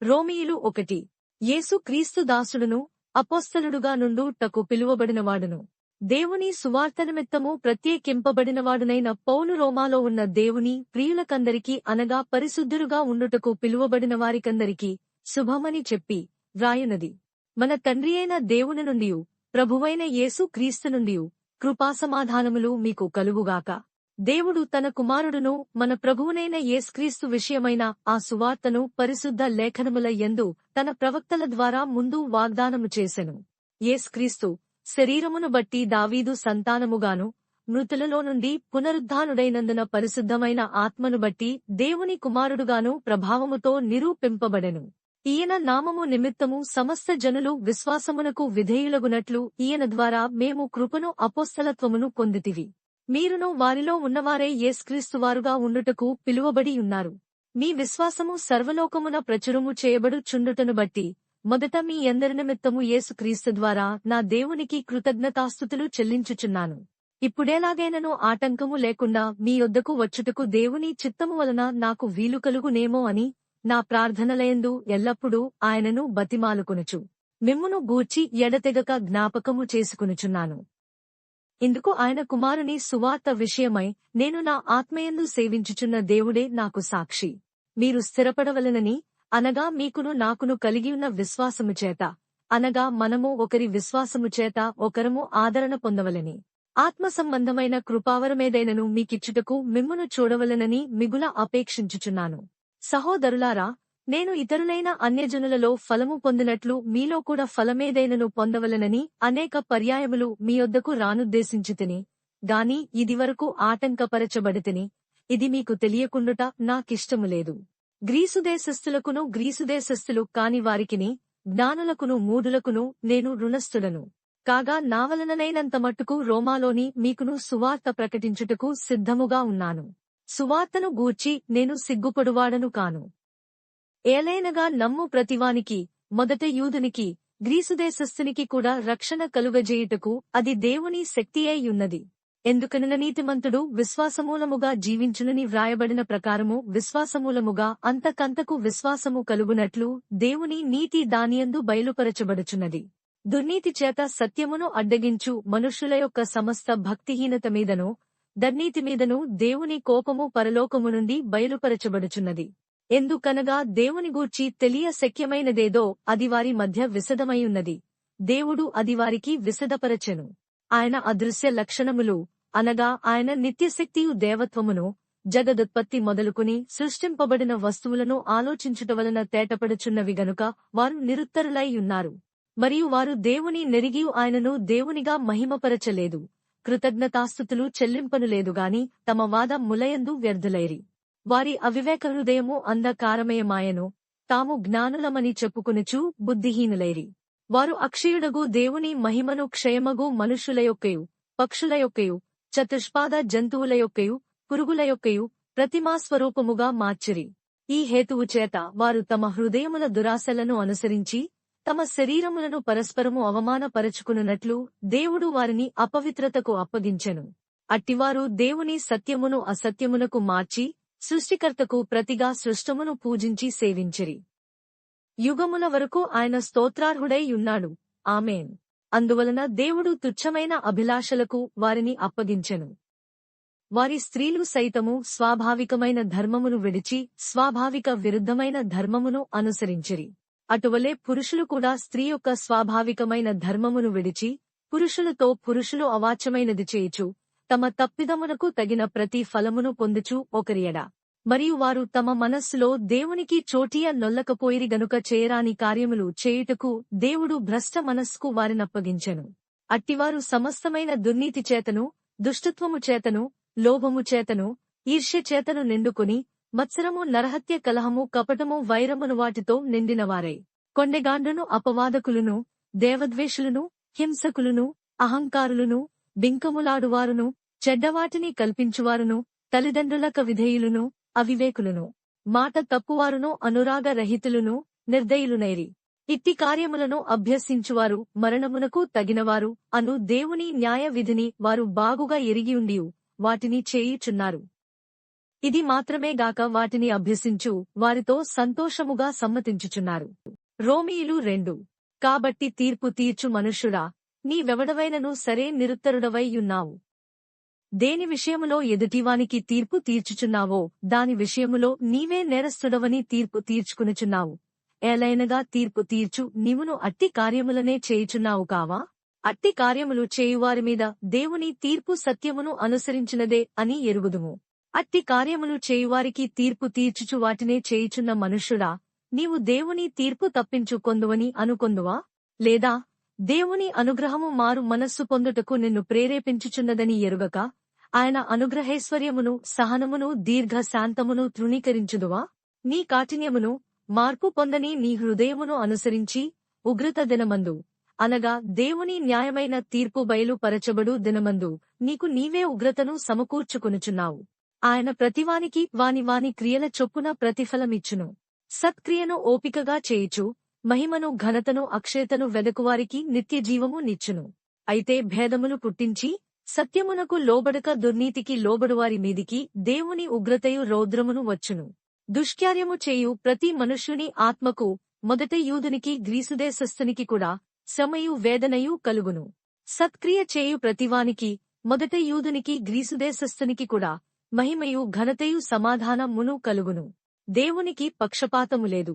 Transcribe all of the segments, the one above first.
రోమీయులు 1. యేసు క్రీస్తు దాసుడును అపోస్తలుడుగా నుండుటకు పిలువబడినవాడును దేవుని సువార్త నిమిత్తము ప్రత్యేకింపబడినవాడునైన పౌలు రోమాలో ఉన్న దేవుని ప్రియులకందరికీ అనగా పరిశుద్ధులుగా ఉండుటకు పిలువబడిన వారికందరికీ శుభమని చెప్పి వ్రాయునది. మన తండ్రియైన దేవుని నుండియు ప్రభువైన యేసు క్రీస్తు నుండియు కృపాసమాధానములు మీకు కలుగుగాక. దేవుడు తన కుమారుడును మన ప్రభువునైన యేసుక్రీస్తు విషయమైన ఆ సువార్తను పరిశుద్ధ లేఖనముల యందు తన ప్రవక్తల ద్వారా ముందు వాగ్దానము చేసెను. యేసుక్రీస్తు శరీరమును బట్టి దావీదు సంతానముగాను మృతులలో నుండి పునరుద్ధానుడైనందున పరిశుద్ధమైన ఆత్మను బట్టి దేవుని కుమారుడుగాను ప్రభావముతో నిరూపింపబడెను. ఈయన నామము నిమిత్తము సమస్త జనులు విశ్వాసమునకు విధేయులగునట్లు ఈయన ద్వారా మేము కృపను అపోస్తలత్వమును పొందితివి. మీరును వారిలో ఉన్నవారే యేసుక్రీస్తువారుగా ఉండుటకు పిలువబడి ఉన్నారు. మీ విశ్వాసము సర్వలోకమున ప్రచురము చేయబడుచుండుటను బట్టి మొదట మీ అందరి నిమిత్తము యేసుక్రీస్తు ద్వారా నా దేవునికి కృతజ్ఞతాస్తుతులు చెల్లించుచున్నాను. ఇప్పుడేలాగైనను ఆటంకము లేకుండా మీ యొద్దకు వచ్చుటకు దేవుని చిత్తము వలన నాకు వీలు కలుగునేమో అని నా ప్రార్థనలయందు ఎల్లప్పుడూ ఆయనను బతిమాలుకొనుచు మిమ్మును గూర్చి ఎడతెగక జ్ఞాపకము చేసుకొనుచున్నాను. ఇందుకు ఆయన కుమారుని సువార్త విషయమై నేను నా ఆత్మయందు సేవించుచున్న దేవుడే నాకు సాక్షి. మీరు స్థిరపడవలెనని, అనగా మీకును నాకును కలిగియున్న విశ్వాసము చేత, అనగా మనము ఒకరి విశ్వాసము చేత ఒకరము ఆదరణ పొందవలని, ఆత్మ సంబంధమైన కృపావరమేదైనను మీకిచ్చుటకు మిమ్మును చూడవలెనని మిగుల అపేక్షించుచున్నాను. సహోదరులారా, నేను ఇతరులైన అన్యజనులలో ఫలము పొందినట్లు మీలో కూడా ఫలమేదైనను పొందవలెనని అనేక పర్యాయములు మీ యొద్దకు రానుద్దేశించితిని గాని ఇదివరకు ఆటంకపరచబడితిని. ఇది మీకు తెలియకుండుట నాకిష్టము లేదు. గ్రీసుదేశస్థులకును గ్రీసుదేశస్థులు కాని వారికిని జ్ఞానులకును మూఢులకును నేను రుణస్థుడను. కాగా నా వలననైనంత మట్టుకు రోమాలోని మీకును సువార్త ప్రకటించుటకు సిద్ధముగా ఉన్నాను. సువార్తను గూర్చి నేను సిగ్గుపడువాడను కాను. ఏలైనగా నమ్ము ప్రతివానికి, మొదట యూదునికి, గ్రీసుదేశస్థునికి కూడా రక్షణ కలుగజేయుటకు అది దేవుని శక్తియై యున్నది. ఎందుకనన నీతిమంతుడు విశ్వాసమూలముగా జీవించునని వ్రాయబడిన ప్రకారము విశ్వాసమూలముగా అంతకంతకు విశ్వాసము కలుగునట్లు దేవుని నీతి దానియందు బయలుపరచబడుచున్నది. దుర్నీతి చేత సత్యమును అడ్డగించు మనుష్యుల యొక్క సమస్త భక్తిహీనత మీదను దుర్నీతి మీదను దేవుని కోపము పరలోకము నుండి బయలుపరచబడుచున్నది. ఎందుకనగా దేవుని గూర్చి తెలియ శక్యమైనదేదో అది వారి మధ్య విశదమైయున్నది. దేవుడు అది వారికి విశదపరచెను. ఆయన అదృశ్య లక్షణములు, అనగా ఆయన నిత్యశక్తియు దేవత్వమును, జగదుత్పత్తి మొదలుకుని సృష్టింపబడిన వస్తువులను ఆలోచించుట వలన తేటపడుచున్నవి గనుక వారు నిరుత్తరులై ఉన్నారు. మరియు వారు దేవుని నెరిగియు ఆయనను దేవునిగా మహిమపరచలేదు, కృతజ్ఞతాస్తుతులు చెల్లింపనులేదుగాని తమ వాద ములయందు వ్యర్థులైరి. వారి అవివేక హృదయము అంధకారమయమాయను, తాము జ్ఞానులమని చెప్పుకొనుచు బుద్ధిహీనులైరి. వారు అక్షయుడగు దేవుని మహిమను క్షయమగు మనుష్యుల యొక్కయు, పక్షుల యొక్కయు, చతుష్పాద జంతువుల యొక్కయు, పురుగుల యొక్కయు ప్రతిమాస్వరూపముగా మార్చిరి. ఈ హేతువు చేత వారు తమ హృదయముల దురాశలను అనుసరించి తమ శరీరములను పరస్పరము అవమానపరచుకునున్నట్లు దేవుడు వారిని అపవిత్రతకు అప్పగించెను. అట్టివారు దేవుని సత్యమును అసత్యమునకు మార్చి సృష్టికర్తకు ప్రతిగా సృష్టమును పూజించి సేవించిరి. యుగముల వరకు ఆయన స్తోత్రార్హుడై ఉన్నాడు. ఆమేన్. అందువలన దేవుడు తుచ్చమైన అభిలాషలకు వారిని అప్పగించెను. వారి స్త్రీలు సైతము స్వాభావికమైన ధర్మమును విడిచి స్వాభావిక విరుద్ధమైన ధర్మమును అనుసరించిరి. అటువలే పురుషులు కూడా స్త్రీ యొక్క స్వాభావికమైన ధర్మమును విడిచి పురుషులతో పురుషులు అవాచ్యమైనది చేయుచు తమ తప్పిదమునకు తగిన ప్రతి ఫలమును పొందుచు ఒకరియడ. మరియు వారు తమ మనస్సులో దేవునికి చోటియ నొల్లకపోయిరి గనుక చేయరాని కార్యములు చేయుటకు దేవుడు భ్రష్ట మనస్సుకు వారినప్పగించెను. అట్టివారు సమస్తమైన దుర్నీతి చేతను, దుష్టత్వము చేతను, లోభము చేతను, ఈర్ష్య చేతను నిండుకొని మత్సరము, నరహత్య, కలహము, కపటము, వైరమును వాటితో నిండినవారై కొండెగాండ్రును, అపవాదకులును, దేవద్వేషులను, హింసకులును, అహంకారులును, బింకములాడువారును, చెడ్డవాటిని కల్పించువారును, తల్లిదండ్రులక విధేయులును, అవివేకులును, మాట తప్పువారును, అనురాగ రహితులును, నిర్దయులునైరి. ఇట్టి కార్యములను అభ్యసించువారు మరణమునకు తగినవారు అను దేవుని న్యాయ విధిని వారు బాగుగా ఎరిగియుండియు వాటిని చేయుచున్నారు. ఇది మాత్రమే గాక వాటిని అభ్యసించు వారితో సంతోషముగా సమ్మతించుచున్నారు. రోమీయులు 2. కాబట్టి తీర్పు తీర్చు మనుష్యుడా, నీవెవడవైనను సరే నిరుత్తరుడవై యున్నావు. దేని విషయములో ఎదుటివానికి తీర్పు తీర్చుచున్నావో దాని విషయములో నీవే నేరస్తుడవని తీర్పు తీర్చుకునుచున్నావు. ఏలైనగా తీర్పు తీర్చు నీవును అట్టి కార్యములనే చేయుచున్నావు కావా? అట్టి కార్యములు చేయువారి మీద దేవుని తీర్పు సత్యమును అనుసరించినదే అని ఎరుగుదుము. అట్టి కార్యములు చేయువారికి తీర్పు తీర్చుచు వాటినే చేయుచున్న మనుష్యుడా, నీవు దేవుని తీర్పు తప్పించుకొందువని అనుకొందువా? లేదా దేవుని అనుగ్రహము మారు మనస్సు పొందుటకు నిన్ను ప్రేరేపించుచున్నదని ఎరుగక ఆయన అనుగ్రహైశ్వర్యమును సహనమును దీర్ఘశాంతమును తృణీకరించుదువా? నీ కాఠిన్యమును మార్పు పొందని నీ హృదయమును అనుసరించి ఉగ్రత దినమందు అనగా దేవుని న్యాయమైన తీర్పు బయలుపరచబడు దినమందు నీకు నీవే ఉగ్రతను సమకూర్చుకొనుచున్నావు. ఆయన ప్రతివానికి వాని వాని క్రియల చొప్పున ప్రతిఫలమిచ్చును. సత్క్రియను ఓపికగా చేయుచు మహిమను ఘనతను అక్షయతను వెదకువారికి నిత్యజీవము నిచ్చును. అయితే భేదములు పుట్టించి సత్యమునకు లోబడక దుర్నీతికి లోబడువారి మీదికి దేవుని ఉగ్రతయు రౌద్రమును వచ్చును. దుష్కార్యము చేయు ప్రతి మనుష్యుని ఆత్మకు మొదట యూదునికి గ్రీసుదేశస్థునికి కూడా శ్రమయు వేదనయు కలుగును. సత్క్రియ చేయు ప్రతివానికి మొదట యూదునికి గ్రీసుదేశస్థునికి కూడా మహిమయు ఘనతయు సమాధానమును కలుగును. దేవునికి పక్షపాతము లేదు.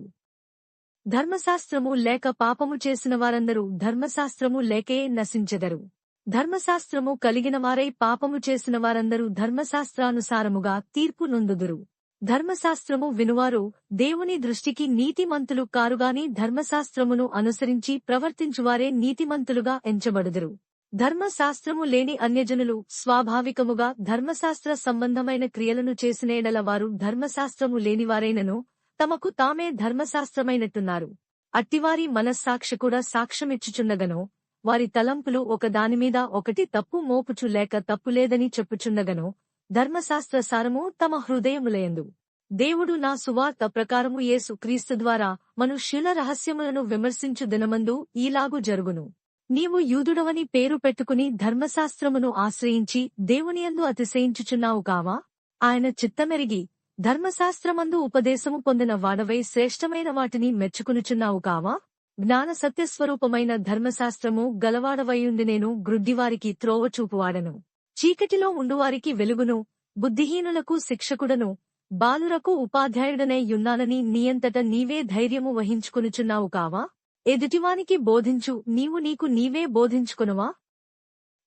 ధర్మశాస్త్రము లేక పాపము చేసిన వారందరూ ధర్మశాస్త్రము లేకే నశించెదరు. ధర్మశాస్త్రము కలిగిన వారై పాపము చేసిన వారందరూ ధర్మశాస్త్రానుసారముగా తీర్పు నొందుదురు. ధర్మశాస్త్రము వినువారు దేవుని దృష్టికి నీతిమంతులు కారుగాని ధర్మశాస్త్రమును అనుసరించి ప్రవర్తించువారే నీతిమంతులుగా ఎంచబడుదురు. ధర్మశాస్త్రము లేని అన్యజనులు స్వాభావికముగా ధర్మశాస్త్ర సంబంధమైన క్రియలను చేసినేడల వారు ధర్మశాస్త్రము లేనివారైనను తమకు తామే ధర్మశాస్త్రమైనట్టున్నారు. అట్టివారి మనస్సాక్షి కూడా సాక్ష్యమిచ్చుచున్నగనో వారి తలంపులు ఒకదానిమీద ఒకటి తప్పు మోపుచు లేక తప్పులేదని చెప్పుచున్నగనో ధర్మశాస్త్ర సారము తమ హృదయములయందు దేవుడు నా సువార్త ప్రకారము యేసు క్రీస్తు ద్వారా మనుష్యుల రహస్యములను విమర్శించు దినమందు ఈలాగు జరుగును. నీవు యూదుడవని పేరు పెట్టుకుని ధర్మశాస్త్రమును ఆశ్రయించి దేవునియందు అతిశయించుచున్నావు కావా? ఆయన చిత్తమెరిగి ధర్మశాస్త్రమందు ఉపదేశము పొందిన వాడవై శ్రేష్టమైన వాటిని మెచ్చుకునుచున్నావు కావా? జ్ఞాన సత్యస్వరూపమైన ధర్మశాస్త్రము గలవాడవైయుండి నేను గ్రుడ్డివారికి త్రోవ చూపువాడను. చీకటిలో ఉండువారికి వెలుగును, బుద్ధిహీనులకు శిక్షకుడను, బాలురకు ఉపాధ్యాయుడనై యున్నానని నీయంతట నీవే ధైర్యము వహించుకొనుచున్నావు కావా? ఎదుటివానికి బోధించు, నీవు నీకు నీవే బోధించుకొనువా?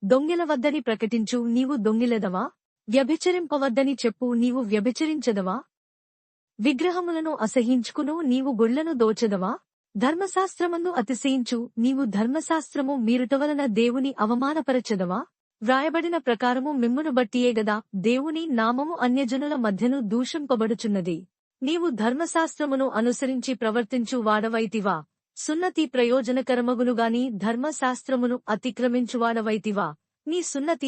దొంగిలవద్దని ప్రకటించు, నీవు దొంగిలెదవా? వ్యభిచరింపవద్దని చెప్పు, నీవు వ్యభిచరించదవా? విగ్రహములను అసహించుకును, నీవు గుళ్లను దోచెదవా? ధర్మశాస్త్రమందు అతిశయించు, నీవు ధర్మశాస్త్రము మీరుటవలన దేవుని అవమానపరచెదవా? వ్రాయబడిన ప్రకారము మిమ్మును బట్టియే గదా దేవుని నామము అన్యజనుల మధ్యను దూషింపబడుచున్నది. నీవు ధర్మశాస్త్రమును అనుసరించి ప్రవర్తించు వాడవైతివా? సున్నతి ప్రయోజనకరమగునుగాని ధర్మశాస్త్రమును అతిక్రమించువాడవైతివా? నీ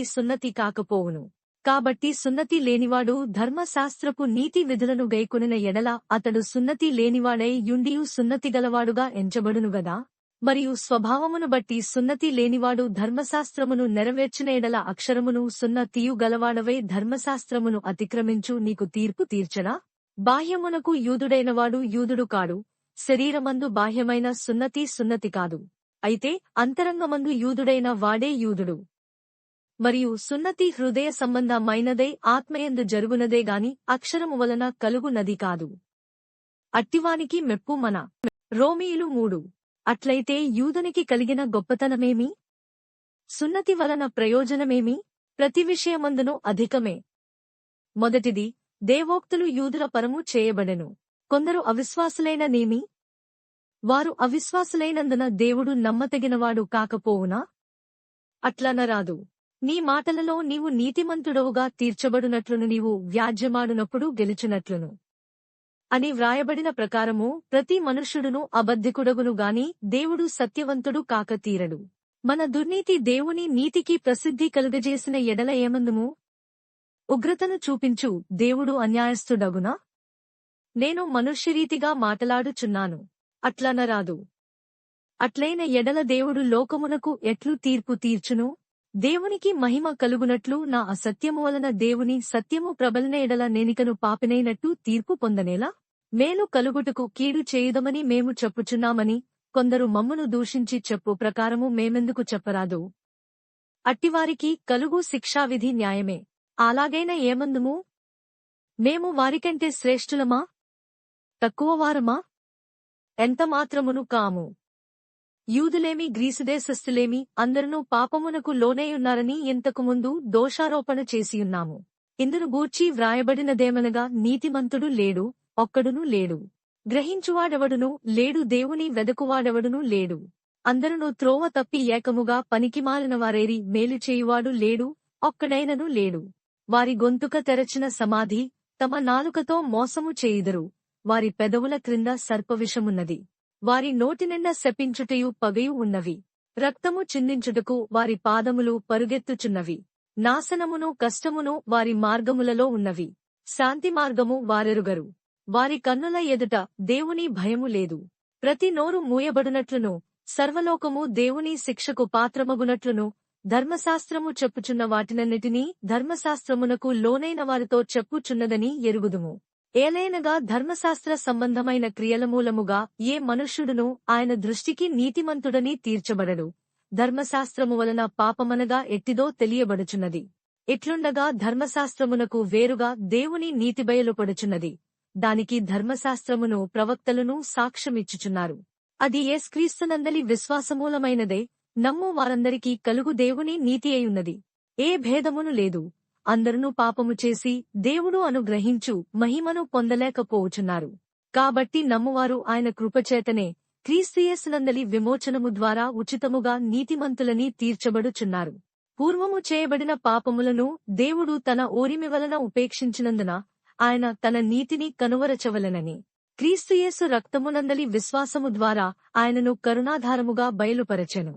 సున్నతి కాకపోవును. కాబట్టి సున్నతి లేనివాడు ధర్మశాస్త్రపు నీతి విధులను గైకొనిన ఎడల అతడు సున్నతి లేనివాడై యుండియు సున్నతిగలవాడుగా ఎంచబడునుగదా? మరియు స్వభావమును బట్టి సున్నతి లేనివాడు ధర్మశాస్త్రమును నెరవేర్చిన ఎడల అక్షరమును సున్నతియు గలవాడవై ధర్మశాస్త్రమును అతిక్రమించు నీకు తీర్పు తీర్చడా? బాహ్యమునకు యూదుడైనవాడు యూదుడు కాడు, శరీరమందు బాహ్యమైన సున్నతి కాదు. అయితే అంతరంగమందు యూదుడైన వాడే యూదుడు. మరియు సున్నతి హృదయ సంబంధమైనదై ఆత్మయందు జరుగునదే గాని అక్షరము వలన కలుగునది కాదు. అట్టివానికి మెప్పు మన. రోమీయులు 3. అట్లయితే యూదునికి కలిగిన గొప్పతనమేమి? సున్నతి వలన ప్రయోజనమేమి? ప్రతి విషయమందును అధికమే. మొదటిది, దేవోక్తులు యూదుల పరము చేయబడెను. కొందరు అవిశ్వాసులైన నేమి? వారు అవిశ్వాసులైనందున దేవుడు నమ్మతగినవాడు కాకపోవునా? అట్లనరాదు. నీ మాటలలో నీవు నీతిమంతుడవుగా తీర్చబడునట్లును నీవు వ్యాజ్యమాడునప్పుడు గెలుచునట్లును అని వ్రాయబడిన ప్రకారము ప్రతి మనుష్యుడును అబద్ధికుడగును గాని దేవుడు సత్యవంతుడు కాక తీరడు. మన దుర్నీతి దేవుని నీతికి ప్రసిద్ధి కలుగజేసిన ఎడల ఏమందుము? ఉగ్రతను చూపించు దేవుడు అన్యాయస్థుడగునా? నేను మనుష్యరీతిగా మాటలాడుచున్నాను. అట్లనరాదు. అట్లైన ఎడల దేవుడు లోకమునకు ఎట్లు తీర్పు తీర్చును? దేవునికి మహిమ కలుగునట్లు నా అసత్యము వలన దేవుని సత్యము ప్రబలిన ఎడల నేనికను పాపినైనట్టు తీర్పు పొందనేలా? మేలు కలుగుటకు కీడు చేయుదమని మేము చెప్పుచున్నామని కొందరు మమ్మును దూషించి చెప్పు ప్రకారము మేమెందుకు చెప్పరాదు? అట్టివారికి కలుగు శిక్షావిధి న్యాయమే. అలాగైన ఏమందుము? మేము వారికంటే శ్రేష్ఠులమా? తక్కువవారమా? ఎంతమాత్రమును కాము. యూదులేమి గ్రీసుదేశస్థులేమి అందరునూ పాపమునకు లోనేయున్నారని ఇంతకుముందు దోషారోపణ చేసియున్నాము. ఇందును గూర్చి వ్రాయబడినదేమనగా, నీతిమంతుడు లేడు, ఒక్కడునూ లేడు. గ్రహించువాడెవడునూ లేడు, దేవుని వెదకువాడెవడునూ లేడు. అందరునూ త్రోవ తప్పి ఏకముగా పనికిమాలినవారేరి, మేలు చేయువాడు లేడు, ఒక్కడైనను లేడు. వారి గొంతుక తెరచిన సమాధి, తమ నాలుకతో మోసము చేయుదురు. వారి పెదవుల క్రింద సర్పవిషమున్నది. వారి నోటినిండా శపించుటయు పగయు ఉన్నవి. రక్తము చిందించుటకు వారి పాదములు పరుగెత్తుచున్నవి. నాశనమును కష్టమును వారి మార్గములలో ఉన్నవి. శాంతి మార్గము వారెరుగరు. వారి కన్నుల ఎదుట దేవుని భయము లేదు. ప్రతి నోరు మూయబడునట్లును, సర్వలోకము దేవుని శిక్షకు పాత్రమగునట్లును, ధర్మశాస్త్రము చెప్పుచున్న వాటినన్నిటినీ ధర్మశాస్త్రమునకు లోనైన వారితో చెప్పుచున్నదని ఎరుగుదుము. ఏలైనగా ధర్మశాస్త్ర సంబంధమైన క్రియల మూలముగా ఏ మనుష్యుడును ఆయన దృష్టికి నీతిమంతుడని తీర్చబడడు. ధర్మశాస్త్రము వలన పాపమనగా ఎట్టిదో తెలియబడుచున్నది. ఇట్లుండగా ధర్మశాస్త్రమునకు వేరుగా దేవుని నీతి బయలుపడుచున్నది. దానికి ధర్మశాస్త్రమును ప్రవక్తలును సాక్ష్యమిచ్చుచున్నారు. అది యేసుక్రీస్తునందలి విశ్వాసమూలమైనదే. నమ్ము వారందరికీ కలుగు దేవుని నీతి అయున్నది. ఏ భేదమును లేదు. అందరునూ పాపము చేసి దేవుడు అనుగ్రహించు మహిమను పొందలేకపోవుచున్నారు. కాబట్టి నమ్మువారు ఆయన కృపచేతనే క్రీస్తుయేసునందలి విమోచనము ద్వారా ఉచితముగా నీతిమంతులని తీర్చబడుచున్నారు. పూర్వము చేయబడిన పాపములను దేవుడు తన ఓరిమి వలన ఉపేక్షించినందున ఆయన తన నీతిని కనువరచవలెనని క్రీస్తుయేసు రక్తమునందలి విశ్వాసము ద్వారా ఆయనను కరుణాధారముగా బయలుపరచెను.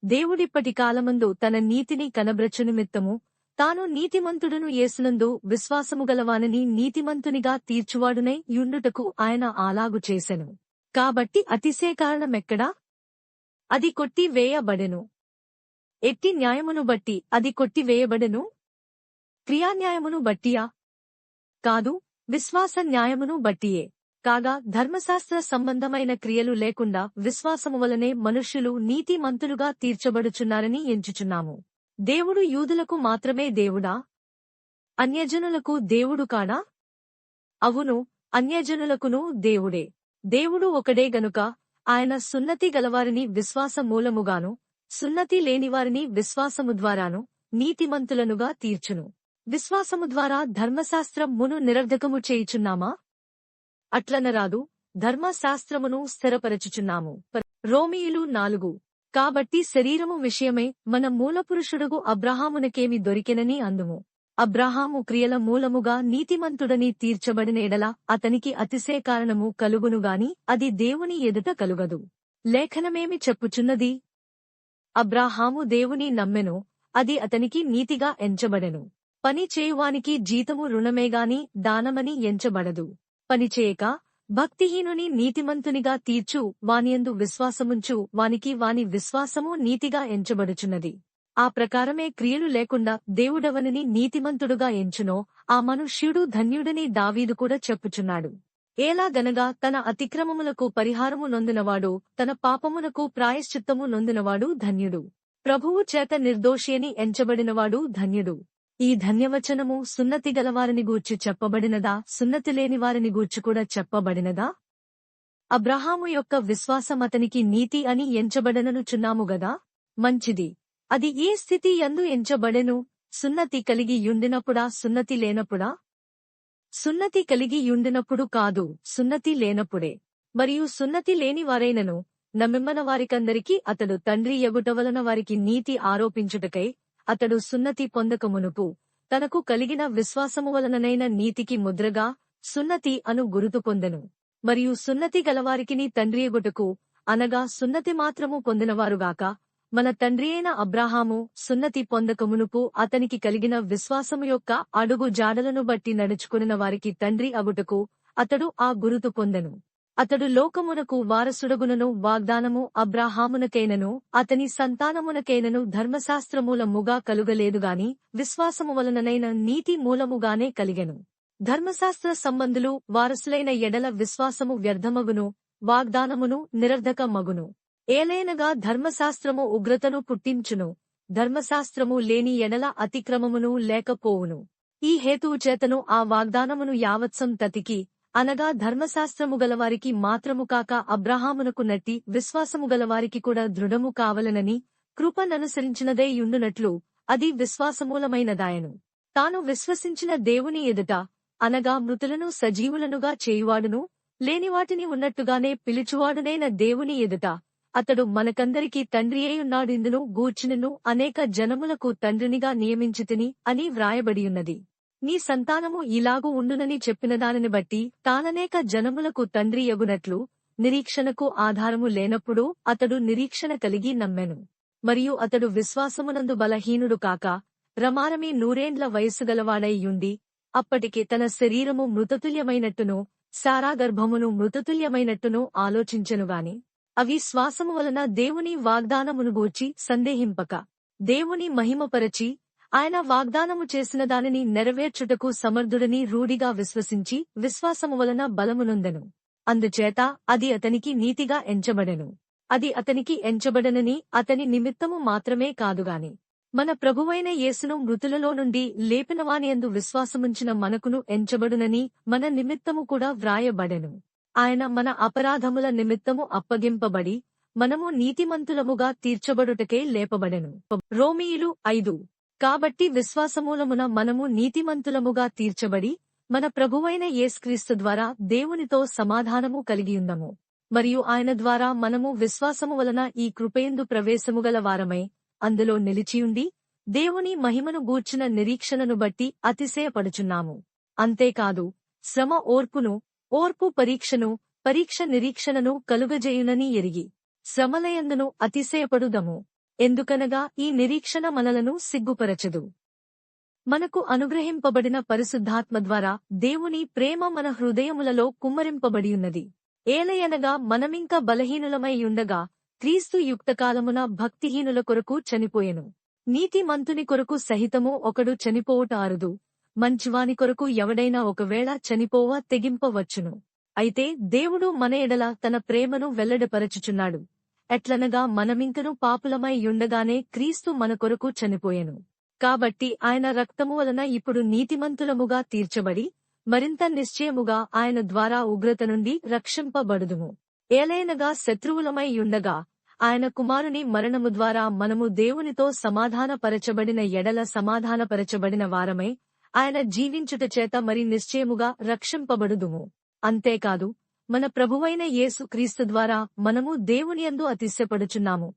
దేవుడిప్పటి కాలమందు తన నీతిని కనబ్రచు నిమిత్తము తాను నీతిమంతుడును యేసునందు విశ్వాసము గలవానని నీతిమంతునిగా తీర్చువాడునై యుండుటకు ఆయన అలాగు చేసెను. కాబట్టి అతిశయకారణమెక్కడా? అది కొట్టి వేయబడెను. ఎట్టి న్యాయమును బట్టి అది కొట్టి వేయబడెను? క్రియాన్యాయమును బట్టియా? కాదు, విశ్వాస న్యాయమును బట్టియే. కాగా ధర్మశాస్త్ర సంబంధమైన క్రియలు లేకుండా విశ్వాసము వలనే మనుష్యులు నీతిమంతులుగా తీర్చబడుచున్నారని ఎంచుచున్నాము. దేవుడు యూదులకు మాత్రమే దేవుడా? అన్యజనులకు దేవుడు కాడా? అవును, అన్యజనులకును దేవుడే. దేవుడు ఒకడే గనుక ఆయన సున్నతి గలవారిని విశ్వాస మూలముగాను, సున్నతి లేనివారిని విశ్వాసము ద్వారాను నీతిమంతులనుగా తీర్చును. విశ్వాసము ద్వారా ధర్మశాస్త్రమును నిరర్ధకము చేయుచున్నామా? అట్లనరాదు, ధర్మశాస్త్రమును స్థిరపరచుచున్నాము. రోమీయులు 4. కాబట్టి శరీరము విషయమై మన మూలపురుషుడుగు అబ్రాహామునకేమి దొరికెనని అందుము. అబ్రాహాము క్రియల మూలముగా నీతిమంతుడని తీర్చబడిన ఎడల అతనికి అతిశయకారణము కలుగునుగాని అది దేవుని ఎదుట కలుగదు. లేఖనమేమి చెప్పుచున్నది? అబ్రాహాము దేవుని నమ్మెను, అది అతనికి నీతిగా ఎంచబడెను. పని చేయువానికి జీతము రుణమేగాని దానమని ఎంచబడదు. పనిచేయక భక్తిహీనుని నీతిమంతునిగా తీర్చు వానియందు విశ్వాసముంచు వానికి వాని విశ్వాసము నీతిగా ఎంచబడుచున్నది. ఆ ప్రకారమే క్రియలు లేకుండా దేవుడెవనిని నీతిమంతుడుగా ఎంచునో ఆ మనుష్యుడు ధన్యుడని దావీదు కూడా చెప్పుచున్నాడు. ఏలాగనగా తన అతిక్రమములకు పరిహారము నొందినవాడు, తన పాపమునకు ప్రాయశ్చిత్తము నొందినవాడు ధన్యుడు. ప్రభువు చేత నిర్దోషియని ఎంచబడినవాడు ధన్యుడు. ఈ ధన్యవచనము సున్నతి గలవారిని గూర్చి చెప్పబడినదా, సున్నతి లేని వారిని గూర్చి కూడా చెప్పబడినదా? అబ్రాహాము యొక్క విశ్వాసం అతనికి నీతి అని ఎంచబడననుచున్నాము గదా. మంచిది. అది ఏ స్థితి యందు ఎంచబడెను? సున్నతి కలిగి యుండినప్పుడా, సున్నతి లేనప్పుడా? సున్నతి కలిగి యుండినప్పుడు కాదు, సున్నతి లేనప్పుడే. మరియు సున్నతి లేని వారైనను నమ్మిమ్మన వారికందరికీ అతడు తండ్రి యగుట వలన వారికి నీతి ఆరోపించుటకై అతడు సున్నతి పొందకమునుపు తనకు కలిగిన విశ్వాసము వలననైన నీతికి ముద్రగా సున్నతి అను గురుతు పొందెను. మరియు సున్నతి గలవారికిని తండ్రియగుటకు, అనగా సున్నతి మాత్రము పొందినవారుగాక మన తండ్రి అయిన అబ్రాహాము సున్నతి పొందకమునుపు అతనికి కలిగిన విశ్వాసము యొక్క అడుగు జాడలను బట్టి నడుచుకున్న వారికి తండ్రి అగుటకు అతడు ఆ గురుతు పొందెను. అతడు లోకమునకు వారసుడగునను వాగ్దానము అబ్రాహామునకైనను అతని సంతానమునకైనను ధర్మశాస్త్రమూలముగా కలుగలేదుగాని విశ్వాసము వలననైన నీతి మూలముగానే కలిగెను. ధర్మశాస్త్ర సంబంధులు వారసులైన ఎడల విశ్వాసము వ్యర్థమగును, వాగ్దానమును నిరర్ధకమగును. ఏలైనగా ధర్మశాస్త్రము ఉగ్రతను పుట్టించును, ధర్మశాస్త్రము లేని ఎడల అతిక్రమమును లేకపోవును. ఈ హేతువు చేతను ఆ వాగ్దానమును యావత్సం తతికి, అనగా ధర్మశాస్త్రము గలవారికి మాత్రము కాక అబ్రాహామునకు నట్టి విశ్వాసము గలవారికి కూడా దృఢము కావలనని కృపననుసరించినదే యుండునట్లు అది విశ్వాసమూలమైనదాయను. తాను విశ్వసించిన దేవుని ఎదుట, అనగా మృతులను సజీవులనుగా చేయువాడును, లేనివాటిని ఉన్నట్టుగానే పిలుచువాడునైన దేవుని ఎదుట అతడు మనకందరికీ తండ్రియైయున్నాడిందును గూర్చినను అనేక జనములకు తండ్రినిగా నియమించితిని అని వ్రాయబడియున్నది. నీ సంతానము ఇలాగు ఉండునని చెప్పిన దానిని బట్టి తాననేక జనములకు తండ్రి యగునట్లు నిరీక్షణకు ఆధారము లేనప్పుడు అతడు నిరీక్షణ కలిగి నమ్మెను. మరియు అతడు విశ్వాసమునందు బలహీనుడు కాక రమారమి 100 వయస్సుగలవాడై యుండి అప్పటికి తన శరీరము మృతతుల్యమైనట్టును శారా గర్భమును మృతతుల్యమైనట్టును ఆలోచించెనుగాని అవి శ్వాసము వలన దేవుని వాగ్దానమును గూర్చి సందేహింపక దేవుని మహిమపరచి ఆయన వాగ్దానము చేసిన దానిని నెరవేర్చుటకు సమర్థుడని రూఢిగా విశ్వసించి విశ్వాసము వలన బలమునొందెను. అందుచేత అది అతనికి నీతిగా ఎంచబడెను. అది అతనికి ఎంచబడనని అతని నిమిత్తము మాత్రమే కాదుగాని మన ప్రభువైన యేసును మృతులలో నుండి లేపినవానియందు విశ్వాసముంచిన మనకును ఎంచబడునని మన నిమిత్తము కూడా వ్రాయబడెను. ఆయన మన అపరాధముల నిమిత్తము అప్పగింపబడి మనము నీతిమంతులముగా తీర్చబడుటకే లేపబడెను. రోమీయులు 5. కాబట్టి విశ్వాసమూలమున మనము నీతిమంతులముగా తీర్చబడి మన ప్రభువైన యేసుక్రీస్తు ద్వారా దేవునితో సమాధానము కలిగియుందము. మరియు ఆయన ద్వారా మనము విశ్వాసము వలన ఈ కృపయందు ప్రవేశముగల వారమై అందులో నిలిచియుండి దేవుని మహిమను గూర్చిన నిరీక్షణను బట్టి అతిశయపడుచున్నాము. అంతేకాదు శ్రమ ఓర్పును, ఓర్పు పరీక్షను, పరీక్ష నిరీక్షణను కలుగజేయునని ఎరిగి శ్రమలయందును అతిశయపడుదము. ఎందుకనగా ఈ నిరీక్షణ మనలను సిగ్గుపరచదు. మనకు అనుగ్రహింపబడిన పరిశుద్ధాత్మ ద్వారా దేవుని ప్రేమ మన హృదయములలో కుమ్మరింపబడియున్నది. ఏలయనగా మనమింక బలహీనులమై యుండగా క్రీస్తు యుక్తకాలమున భక్తిహీనుల కొరకు చనిపోయెను. నీతిమంతుని కొరకు సహితము ఒకడు చనిపోవుట అరుదు, మంచివాని కొరకు ఎవడైనా ఒకవేళ చనిపోవ తెగింపవచ్చును. అయితే దేవుడు మన ఎడల తన ప్రేమను వెల్లడిపరచుచున్నాడు. ఎట్లనగా మనమింకను పాపులమై యుండగానే క్రీస్తు మన కొరకు చనిపోయెను. కాబట్టి ఆయన రక్తము వలన ఇప్పుడు నీతిమంతులముగా తీర్చబడి మరింత నిశ్చయముగా ఆయన ద్వారా ఉగ్రత నుండి రక్షింపబడుదుము. ఏలైనగా శత్రువులమై యుండగా ఆయన కుమారుని మరణము ద్వారా మనము దేవునితో సమాధానపరచబడిన ఎడల సమాధానపరచబడిన వారమై ఆయన జీవించుట చేత మరి నిశ్చయముగా రక్షింపబడుదుము. అంతేకాదు మన ప్రభువైన యేసు క్రీస్తు ద్వారా మనము దేవునియందు అతిశయపడుచున్నాము.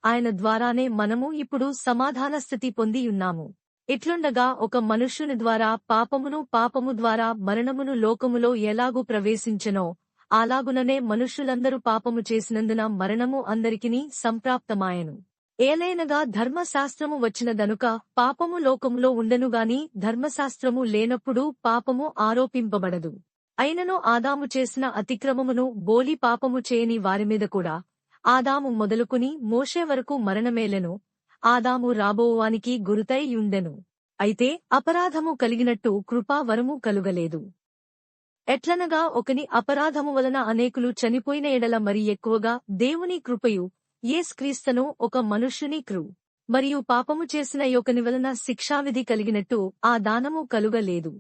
ఆయన ద్వారానే మనము ఇప్పుడు సమాధాన స్థితి పొందియున్నాము. ఇట్లుండగా ఒక మనుష్యుని ద్వారా పాపము ద్వారా మరణమును లోకములో ఎలాగూ ప్రవేశించెనో అలాగుననే మనుష్యులందరూ పాపము చేసినందున మరణము అందరికిని సంప్రాప్తమాయెను. ఏలైనగా ధర్మశాస్త్రము వచ్చినదనుక పాపము లోకములో ఉండెనుగాని ధర్మశాస్త్రము లేనప్పుడు పాపము ఆరోపింపబడదు. అయినను ఆదాము చేసిన అతిక్రమమును బోలి పాపము చేయని వారిమీద కూడా ఆదాము మొదలుకుని మోషే వరకు మరణమేలెను. ఆదాము రాబోవానికి గురుతై యుండెను. అయితే అపరాధము కలిగినట్టు కృపావరము కలుగలేదు. ఎట్లనగా ఒకని అపరాధము వలన అనేకులు చనిపోయిన ఎడల మరి ఎక్కువగా దేవుని కృపయు యేసుక్రీస్తును ఒక మనుష్యుని మరియు పాపము చేసిన యొకని వలన శిక్షావిధి కలిగినట్టు ఆ దానము కలుగలేదు.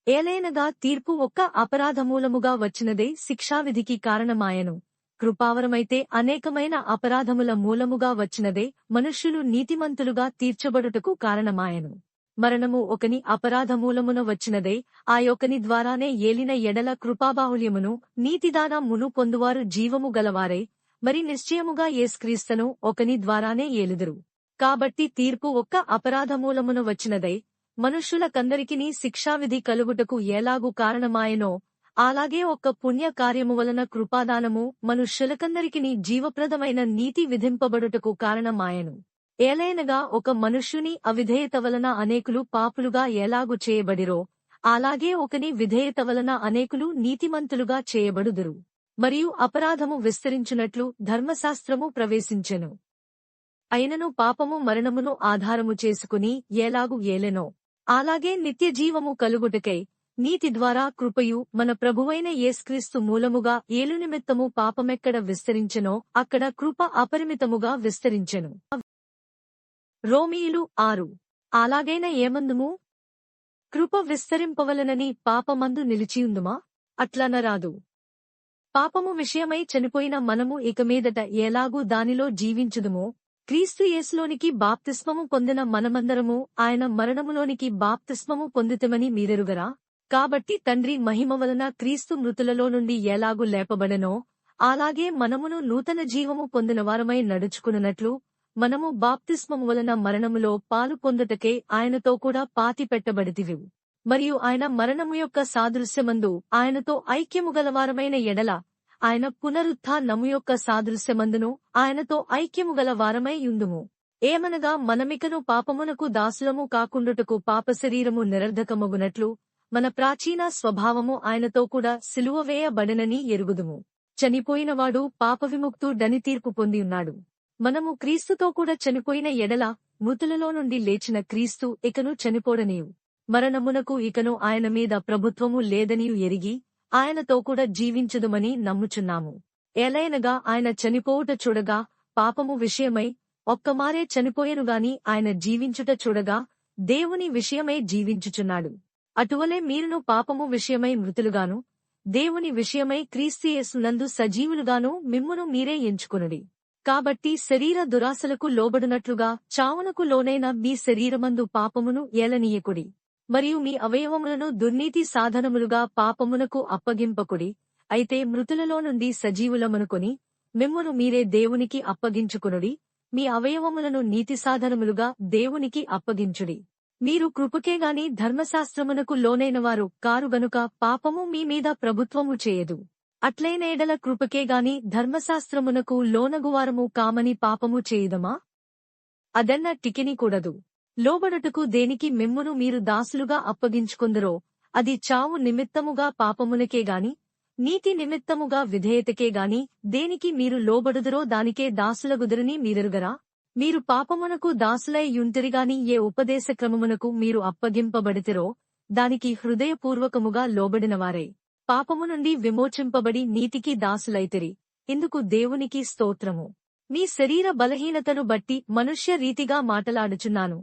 ఏలైనగా తీర్పు ఒక్క అపరాధమూలముగా వచ్చినదే శిక్షావిధికి కారణమాయెను. కృపావరమైతే అనేకమైన అపరాధముల మూలముగా వచ్చినదే మనుష్యులు నీతిమంతులుగా తీర్చబడుటకు కారణమాయెను. మరణము ఒకని అపరాధమూలమున వచ్చినదే ఆ యొకని ద్వారానే ఏలిన ఎడల కృపాబాహుల్యమును నీతిదానమును పొందువారు జీవము గలవారై మరి నిశ్చయముగా యేసుక్రీస్తును ఒకని ద్వారానే ఏలుదురు. కాబట్టి తీర్పు ఒక్క అపరాధమూలమున వచ్చినదై మనుష్యులకందరికినీ శిక్షావిధి కలుగుటకు ఎలాగు కారణమాయెనో అలాగే ఒక్క పుణ్య కార్యము వలన కృపాదానము మనుష్యులకందరికినీ జీవప్రదమైన నీతి విధింపబడుటకు కారణమాయెను. ఏలైనగా ఒక మనుష్యుని అవిధేయత వలన అనేకులు పాపులుగా ఎలాగు చేయబడిరో అలాగే ఒకని విధేయత వలన అనేకులు నీతిమంతులుగా చేయబడుదురు. మరియు అపరాధము విస్తరించునట్లు ధర్మశాస్త్రము ప్రవేశించెను. అయినను పాపము మరణమును ఆధారము చేసుకుని ఎలాగు ఏలెనో, అలాగే నిత్యజీవము కలుగుటకై నీతి ద్వారా కృపయు మన ప్రభువైన యేసుక్రీస్తు మూలముగా ఏలునిమిత్తము పాపమెక్కడ విస్తరించెనో అక్కడ కృప అపరిమితముగా విస్తరించెను. రోమీయులు 6. అలాగైన ఏమందుము? కృప విస్తరింపవలనని పాపమందు నిలిచియుందుమా? అట్లనరాదు. పాపము విషయమై చనిపోయిన మనము ఇక మీదట ఎలాగూ దానిలో జీవించుదుమో, క్రీస్తు యేసులోనికి బాప్తిస్మము పొందిన మనమందరము ఆయన మరణములోనికి బాప్తిస్మము పొందితమని మీరెరుగరా? కాబట్టి తండ్రి మహిమ వలన క్రీస్తు మృతులలో నుండి ఎలాగు లేపబడెనో, అలాగే మనమును నూతన జీవము పొందినవారమై నడుచుకున్నట్లు మనము బాప్తిస్మము వలన మరణములో పాలు పొందుటకే ఆయనతో కూడా పాతిపెట్టబడితివి. మరియు ఆయన మరణము యొక్క సాదృశ్యమందు ఆయనతో ఐక్యము గలవారమైన ఎడల ఆయన పునరుత్థానము యొక్క సాదృశ్యమందును ఆయనతో ఐక్యము గల వారమై యుందుము. ఏమనగా మనమికను పాపమునకు దాసులము కాకుండుటకు పాపశరీరము నిరర్ధకమగునట్లు మన ప్రాచీన స్వభావము ఆయనతో కూడా సిలువ వేయబడెనని ఎరుగుదుము. చనిపోయినవాడు పాపవిముక్తుడని తీర్పు పొందియున్నాడు. మనము క్రీస్తుతో కూడా చనిపోయిన ఎడల మృతులలో నుండి లేచిన క్రీస్తు ఇకను చనిపోడనియు, మరణమునకు ఇకను ఆయన మీద ప్రభుత్వము లేదనియు ఎరిగి ఆయనతో కూడా జీవించుదుమని నమ్ముచున్నాము. ఎలయనగా ఆయన చనిపోవుట చూడగా పాపము విషయమై ఒక్కమారే చనిపోయెనుగాని ఆయన జీవించుట చూడగా దేవుని విషయమై జీవించుచున్నాడు. అటువలే మీరును పాపము విషయమై మృతులుగాను దేవుని విషయమై క్రీస్తు యేసునందు సజీవులుగాను మిమ్మును మీరే ఎంచుకొనుడి. కాబట్టి శరీర దురాశలకు లోబడునట్లుగా చావునకు లోనైన మీ శరీరమందు పాపమును ఏలనీయకుడి. మరియు మీ అవయవములను దుర్నీతి సాధనములుగా పాపమునకు అప్పగింపకుడి. అయితే మృతులలో నుండి సజీవులమనుకొని మిమ్మును మీరే దేవునికి అప్పగించుకొనుడి. మీ అవయవములను నీతి సాధనములుగా దేవునికి అప్పగించుడి. మీరు కృపకేగాని ధర్మశాస్త్రమునకు లోనైనవారు కారు గనుక పాపము మీ మీద ప్రభుత్వము చేయదు. అట్లైన ఎడల కృపకేగాని ధర్మశాస్త్రమునకు లోనగువారము కామని పాపము చేయుదమా? అదెన్న టికిని కూడదు. లోబడుటకు దేనికి మిమ్మును మీరు దాసులుగా అప్పగించుకొందరో అది చావు నిమిత్తముగా పాపమునకేగాని నీతి నిమిత్తముగా విధేయతకేగాని దేనికి మీరు లోబడుదురో దానికే దాసులగుదురని మీరెరుగరా? మీరు పాపమునకు దాసులై యుంటిరిగాని ఏ ఉపదేశక్రమమునకు మీరు అప్పగింపబడితిరో దానికి హృదయపూర్వకముగా లోబడినవారై పాపము నుండి విమోచింపబడి నీతికి దాసులైతిరి. ఇందుకు దేవునికి స్తోత్రము. మీ శరీర బలహీనతను బట్టి మనుష్య రీతిగా మాటలాడుచున్నాను.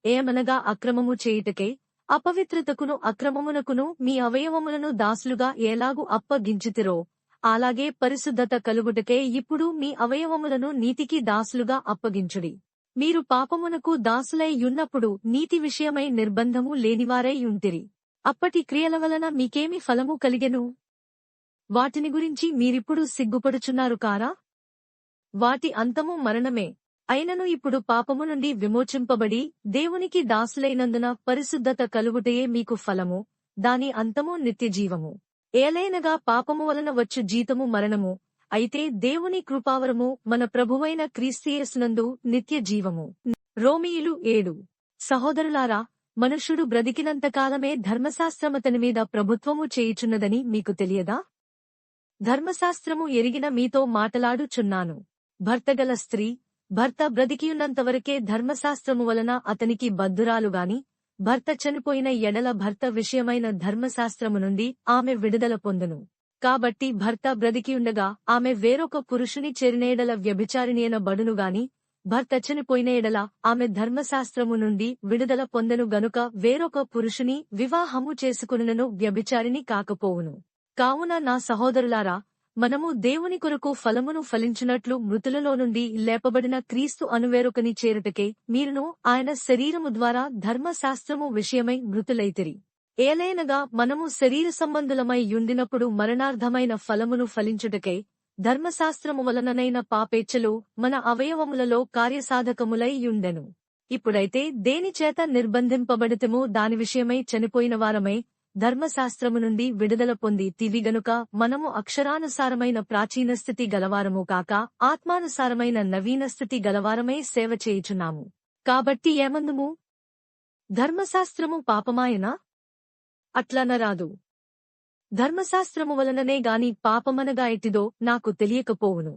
ఏమనగా అక్రమము చేయుటకై అపవిత్రతకును అక్రమమునకును మీ అవయవములను దాసులుగా ఎలాగు అప్పగించితిరో అలాగే పరిశుద్ధత కలుగుటకే ఇప్పుడు మీ అవయవములను నీతికి దాసులుగా అప్పగించుడి. మీరు పాపమునకు దాసులై యున్నప్పుడు నీతి విషయమై నిర్బంధము లేనివారై యుంటిరి. అప్పటి క్రియల వలన మీకేమి ఫలము కలిగెను? వాటిని గురించి మీరిప్పుడు సిగ్గుపడుచున్నారు కారా? వాటి అంతము మరణమే. అయినను ఇప్పుడు పాపము నుండి విమోచింపబడి దేవునికి దాసులైనందున పరిశుద్ధత కలుగుటయే మీకు ఫలము, దాని అంతము నిత్యజీవము. ఏలైనగా పాపము వలన వచ్చు జీతము మరణము, అయితే దేవుని కృపావరము మన ప్రభువైన క్రీస్తు యేసునందు నిత్యజీవము. రోమీయులు 7. సహోదరులారా, మనుష్యుడు బ్రతికినంతకాలమే ధర్మశాస్త్రమతని మీద ప్రభుత్వము చేయుచున్నదని మీకు తెలియదా? ధర్మశాస్త్రము ఎరిగిన మీతో మాటలాడుచున్నాను. భర్తగల స్త్రీ భర్త బ్రతికియున్నంతవరకే ధర్మశాస్త్రము వలన అతనికి బద్ధురాలుగాని భర్త చనిపోయిన ఎడల భర్త విషయమైన ధర్మశాస్త్రము నుండి ఆమె విడుదల పొందును. కాబట్టి భర్త బ్రతికియుండగా ఆమె వేరొక పురుషుని చేరినేడల వ్యభిచారిణియన బడునుగాని భర్త చనిపోయిన ఎడల ఆమె ధర్మశాస్త్రము నుండి విడుదల పొందెను గనుక వేరొక పురుషుని వివాహము చేసుకునునను వ్యభిచారిణి కాకపోవును. కావున నా సహోదరులారా, మనము దేవుని కొరకు ఫలమును ఫలించునట్లు మృతులలో నుండి లేపబడిన క్రీస్తు అనువేరొకని చేరుటకే మీరును ఆయన శరీరము ద్వారా ధర్మశాస్త్రము విషయమై మృతులైతిరి. ఏలైనగా మనము శరీర సంబంధులమై యుండినప్పుడు మరణార్థమైన ఫలమును ఫలించుటకై ధర్మశాస్త్రము వలననైన పాపేచ్ఛలు మన అవయవములలో కార్యసాధకములై యుండెను. ఇప్పుడైతే దేనిచేత నిర్బంధింపబడితమో దాని విషయమై చనిపోయిన వారమై ధర్మశాస్త్రము నుండి విడుదల పొంది తివి గనుక మనము అక్షరానుసారమైన ప్రాచీన స్థితి గలవారము కాక ఆత్మానుసారమైన నవీన స్థితి గలవారమై సేవ చేయుచున్నాము. కాబట్టి ఏమందుము? ధర్మశాస్త్రము పాపమాయనా? అట్లనరాదు. ధర్మశాస్త్రము వలననే గాని పాపమనగా ఎట్టిదో నాకు తెలియకపోవును.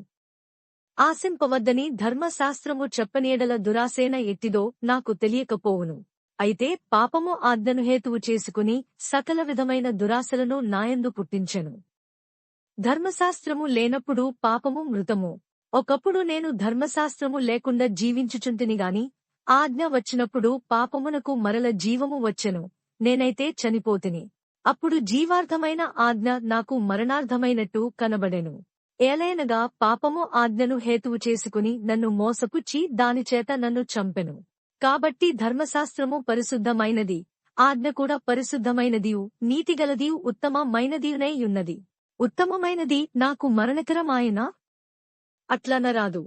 ఆశింపవద్దని ధర్మశాస్త్రము చెప్పనేడల దురాశేన ఎట్టిదో నాకు తెలియకపోవును. అయితే పాపము ఆజ్ఞను హేతువు చేసుకుని సకల విధమైన దురాశలను నాయందు పుట్టించెను. ధర్మశాస్త్రము లేనప్పుడు పాపము మృతము. ఒకప్పుడు నేను ధర్మశాస్త్రము లేకుండా జీవించుచుంటిని గాని ఆజ్ఞ వచ్చినప్పుడు పాపమునకు మరల జీవము వచ్చెను. నేనైతే చనిపోతిని. అప్పుడు జీవార్థమైన ఆజ్ఞ నాకు మరణార్థమైనట్టు కనబడెను. ఏలైనగా పాపము ఆజ్ఞను హేతువు చేసుకుని నన్ను మోసపుచ్చి దానిచేత నన్ను చంపెను. కాబట్టి ధర్మశాస్త్రము పరిశుద్ధమైనది, ఆజ్ఞ కూడా పరిశుద్ధమైనదియు నీతిగలదియు ఉత్తమమైనదియునైయున్నది. ఉత్తమమైనది నాకు మరణకరమాయనా? అట్లనరాదు.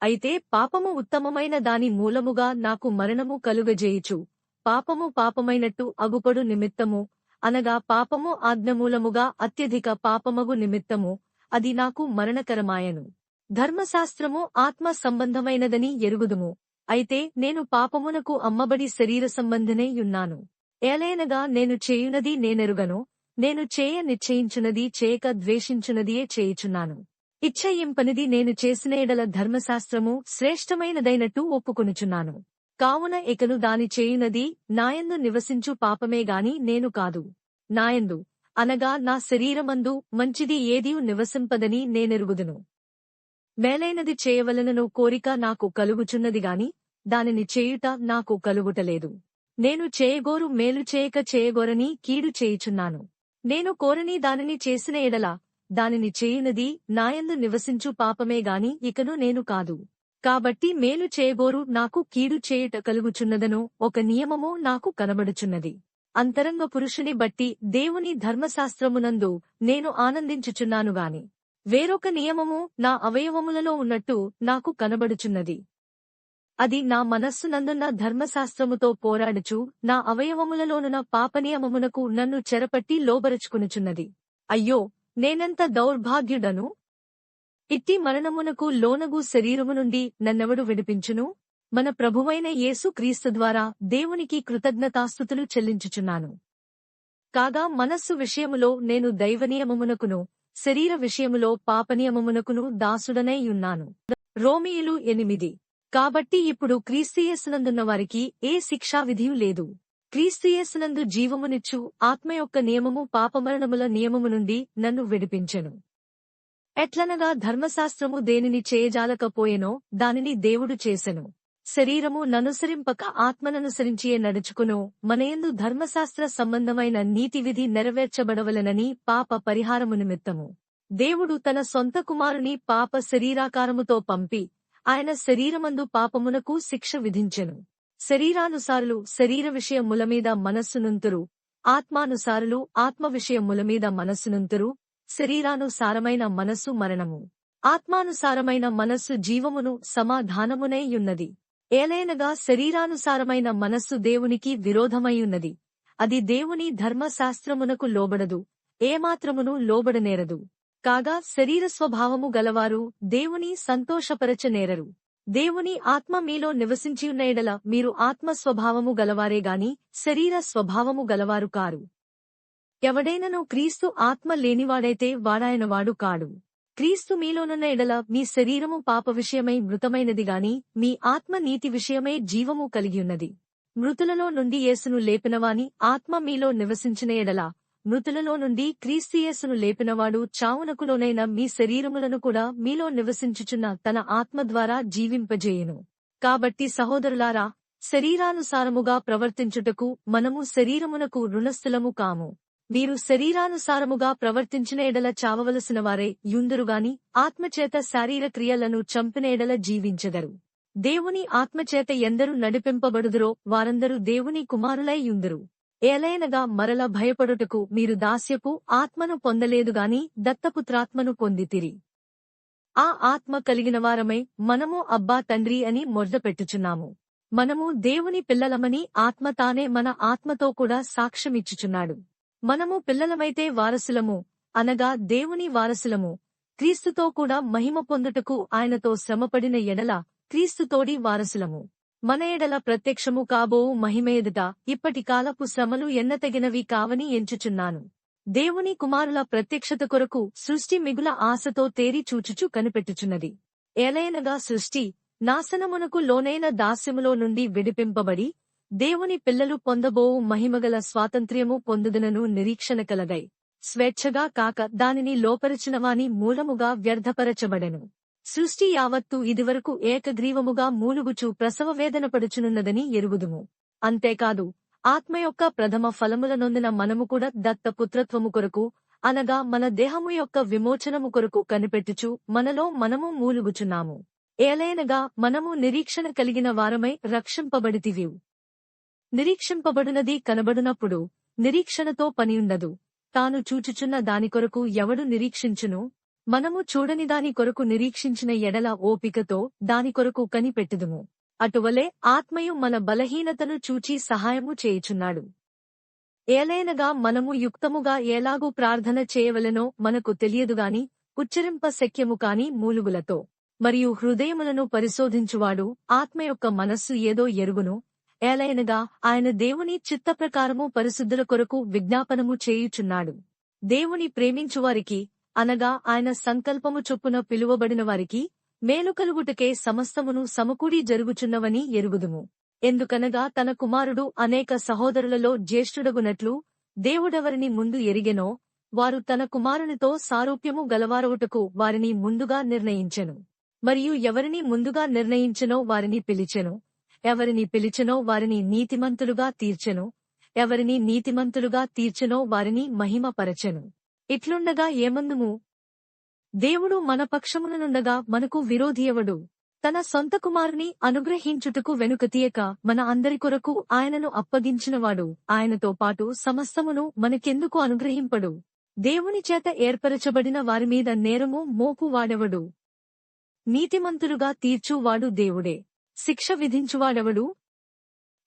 అయితే పాపము ఉత్తమమైన దాని మూలముగా నాకు మరణము కలుగజేయుచు పాపము పాపమైనట్టు అగుపడు నిమిత్తము, అనగా పాపము ఆజ్ఞమూలముగా అత్యధిక పాపమగు నిమిత్తము అది నాకు మరణకరమాయను. ధర్మశాస్త్రము ఆత్మ సంబంధమైనదని ఎరుగుదుము. అయితే నేను పాపమునకు అమ్మబడి శరీర సంబంధినైయున్నాను. ఏలైనగా నేను చేయునది నేనెరుగను, నేను చేయ నిశ్చయించునది చేయక ద్వేషించునదియే చేయుచున్నాను. ఇచ్చయింపనిది నేను చేసిన ఎడల ధర్మశాస్త్రము శ్రేష్టమైనదైనట్టు ఒప్పుకొనుచున్నాను. కావున ఇకను దాని చేయునది నాయందు నివసించు పాపమే గాని నేను కాదు. నాయందు, అనగా నా శరీరమందు మంచిది ఏదియు నివసింపదని నేనెరుగుదును. మేలైనది చేయవలనను కోరిక నాకు కలుగుచున్నది గాని దానిని చేయుట నాకు కలుగుటలేదు. నేను చేయగోరు మేలు చేయక చేయగోరని కీడు చేయుచున్నాను. నేను కోరని దానిని చేసిన ఎడల దానిని చేయునది నాయందు నివసించు పాపమే గాని ఇకను నేను కాదు. కాబట్టి మేలు చేయగోరు నాకు కీడు చేయుట కలుగుచున్నదనో ఒక నియమము నాకు కనబడుచున్నది. అంతరంగ పురుషుని బట్టి దేవుని ధర్మశాస్త్రమునందు నేను ఆనందించుచున్నాను గాని వేరొక నియమము నా అవయవములలో ఉన్నట్టు నాకు కనబడుచున్నది. అది నా మనస్సునందున్న ధర్మశాస్త్రముతో పోరాడుచు నా అవయవములలోనున్న పాపనియమమునకు నన్ను చెరపట్టి లోబరుచుకునుచున్నది. అయ్యో, నేనెంత దౌర్భాగ్యుడను! ఇట్టి మరణమునకు లోనగు శరీరము నుండి నన్నెవడు విడిపించును? మన ప్రభువైన యేసు క్రీస్తు ద్వారా దేవునికి కృతజ్ఞతాస్తుతులు చెల్లించుచున్నాను. కాగా మనస్సు విషయములో నేను దైవనియమమునకును శరీర విషయములో పాపనియమమునకును దాసుడనై ఉన్నాను. రోమీయులు 8. కాబట్టి ఇప్పుడు క్రీస్తుయేసునందున్న వారికి ఏ శిక్షావిధియు లేదు. క్రీస్తుయేసునందు జీవమునిచ్చు ఆత్మ యొక్క నియమము పాపమరణముల నియమము నుండి నన్ను విడిపించెను. ఎట్లనగా ధర్మశాస్త్రము దేనిని చేయజాలకపోయెనో దానిని దేవుడు చేసెను. శరీరము ననుసరింపక ఆత్మననుసరించియే నడుచుకునో మనయందు ధర్మశాస్త్ర సంబంధమైన నీతివిధి నెరవేర్చబడవలెనని పాప పరిహారము నిమిత్తము దేవుడు తన సొంత కుమారుని పాప శరీరాకారముతో పంపి ఆయన శరీరమందు పాపమునకు శిక్ష విధించెను. శరీరానుసారులు శరీర విషయముల మీద మనస్సునుంతురు, ఆత్మానుసారులు ఆత్మ విషయముల మీద మనస్సునుంతురు. శరీరానుసారమైన మనస్సు మరణము, ఆత్మానుసారమైన మనస్సు జీవమును సమాధానమునైయున్నది. ఏలైనగా శరీరానుసారమైన మనస్సు దేవునికి విరోధమైయున్నది. అది దేవుని ధర్మశాస్త్రమునకు లోబడదు, ఏమాత్రమును లోబడనేరదు. కాగా శరీర స్వభావము గలవారు దేవుని సంతోషపరచనేరరు. దేవుని ఆత్మ మీలో నివసించియున్న ఎడల మీరు ఆత్మ స్వభావము గలవారే గాని శరీర స్వభావము గలవారు కారు. ఎవడైనను క్రీస్తు ఆత్మ లేనివాడైతే వాడాయనవాడు కాడు. క్రీస్తు మీలోనున్న ఎడల మీ శరీరము పాప విషయమై మృతమైనది గాని మీ ఆత్మ నీతి విషయమై జీవము కలిగియున్నది. మృతులలో నుండి యేసును లేపినవాని ఆత్మ మీలో నివసించిన ఎడల మృతులలో నుండి క్రీస్తుయేసును లేపినవాడు చావునకులోనైన మీ శరీరములను కూడా మీలో నివసించుచున్న తన ఆత్మ ద్వారా జీవింపజేయును. కాబట్టి సహోదరులారా, శరీరానుసారముగా ప్రవర్తించుటకు మనము శరీరమునకు రుణస్థులము కాము. వీరు శరీరానుసారముగా ప్రవర్తించిన ఎడల చావవలసిన వారే యుందురుగాని ఆత్మచేత శారీర క్రియలను చంపిన ఎడల జీవించెదరు. దేవుని ఆత్మచేత ఎందరు నడిపింపబడుదురో వారందరూ దేవుని కుమారులై యుందురు. ఏలైనగా మరల భయపడుటకు మీరు దాస్యపు ఆత్మను పొందలేదుగాని దత్తపుత్రాత్మను పొందితిరి. ఆ ఆత్మ కలిగిన వారమై మనము అబ్బా తండ్రి అని మొర్రపెట్టుచున్నాము. మనము దేవుని పిల్లలమని ఆత్మ తానే మన ఆత్మతో కూడా సాక్ష్యమిచ్చుచున్నాడు. మనము పిల్లలమైతే వారసులము, అనగా దేవుని వారసులము, క్రీస్తుతో కూడా మహిమ పొందుటకు ఆయనతో శ్రమపడిన ఎడల క్రీస్తుతోడి వారసులము. మన ఎడల ప్రత్యక్షము కాబోవు మహిమ ఎదుట ఇప్పటి కాలపు శ్రమలు ఎన్నతగినవి కావని ఎంచుచున్నాను. దేవుని కుమారుల ప్రత్యక్షత కొరకు సృష్టి మిగుల ఆశతో తేరి చూచుచు కనిపెట్టుచున్నది. ఏలయనగా సృష్టి నాశనమునకు లోనైన దాస్యములో నుండి విడిపింపబడి దేవుని పిల్లలు పొందబోవు మహిమగల స్వాతంత్ర్యము పొందుదనను నిరీక్షణ కలగై స్వేచ్ఛగా కాక దానిని లోపరచినవాని మూలముగా వ్యర్థపరచబడెను. సృష్టి యావత్తు ఇదివరకు ఏకగ్రీవముగా మూలుగుచు ప్రసవవేదనపడుచునున్నదని ఎరుగుదుము. అంతేకాదు ఆత్మ యొక్క ప్రథమ ఫలముల నొందిన మనము కూడా దత్తపుత్రత్వము కొరకు అనగా మన దేహము యొక్క విమోచనము కొరకు కనిపెట్టుచు మనలో మనము మూలుగుచున్నాము. ఏలైనగా మనము నిరీక్షణ కలిగిన వారమై రక్షింపబడితివి. నిరీక్షింపబడునది కనబడునప్పుడు నిరీక్షణతో పనియుండదు. తాను చూచుచున్న దాని కొరకు ఎవడు నిరీక్షించును? మనము చూడని దాని కొరకు నిరీక్షించిన ఎడల ఓపికతో దాని కొరకు కనిపెట్టుదుము. అటువలే ఆత్మయు మన బలహీనతను చూచి సహాయము చేయుచున్నాడు. ఏలైనగా మనము యుక్తముగా ఎలాగూ ప్రార్థన చేయవలెనో మనకు తెలియదుగాని ఉచ్చరింప శక్యము కాని మూలుగులతో. మరియు హృదయములను పరిశోధించువాడు ఆత్మ యొక్క మనస్సు ఏదో ఎరుగును. ఏలైనగా ఆయన దేవుని చిత్తప్రకారము పరిశుద్ధుల కొరకు విజ్ఞాపనము చేయుచున్నాడు. దేవుని ప్రేమించువారికి అనగా ఆయన సంకల్పము చొప్పున పిలువబడిన వారికి మేలు కలుగుటకే సమస్తమును సమకూడి జరుగుచున్నవని ఎరుగుదుము. ఎందుకనగా తన కుమారుడు అనేక సహోదరులలో జ్యేష్ఠుడగునట్లు దేవుడెవరిని ముందు ఎరిగెనో వారు తన కుమారునితో సారూప్యము గలవారవుటకు వారిని ముందుగా నిర్ణయించెను. మరియు ఎవరిని ముందుగా నిర్ణయించెనో వారిని పిలిచెను. ఎవరిని పిలిచెనో వారిని నీతిమంతులుగా తీర్చెను. ఎవరిని నీతిమంతులుగా తీర్చెనో వారిని మహిమపరచెను. ఇట్లుండగా ఏమందుము? దేవుడు మన పక్షముననుండగా మనకు విరోధియవడు. తన సొంత కుమారుని అనుగ్రహించుటకు వెనుకతీయక మన అందరి కొరకు ఆయనను అప్పగించినవాడు ఆయనతో పాటు సమస్తమును మనకెందుకు అనుగ్రహింపడు? దేవుని చేత ఏర్పరచబడిన వారిమీద నేరము మోపువాడెవడు? నీతిమంతులుగా తీర్చువాడు దేవుడే. శిక్ష విధించువాడెవడు?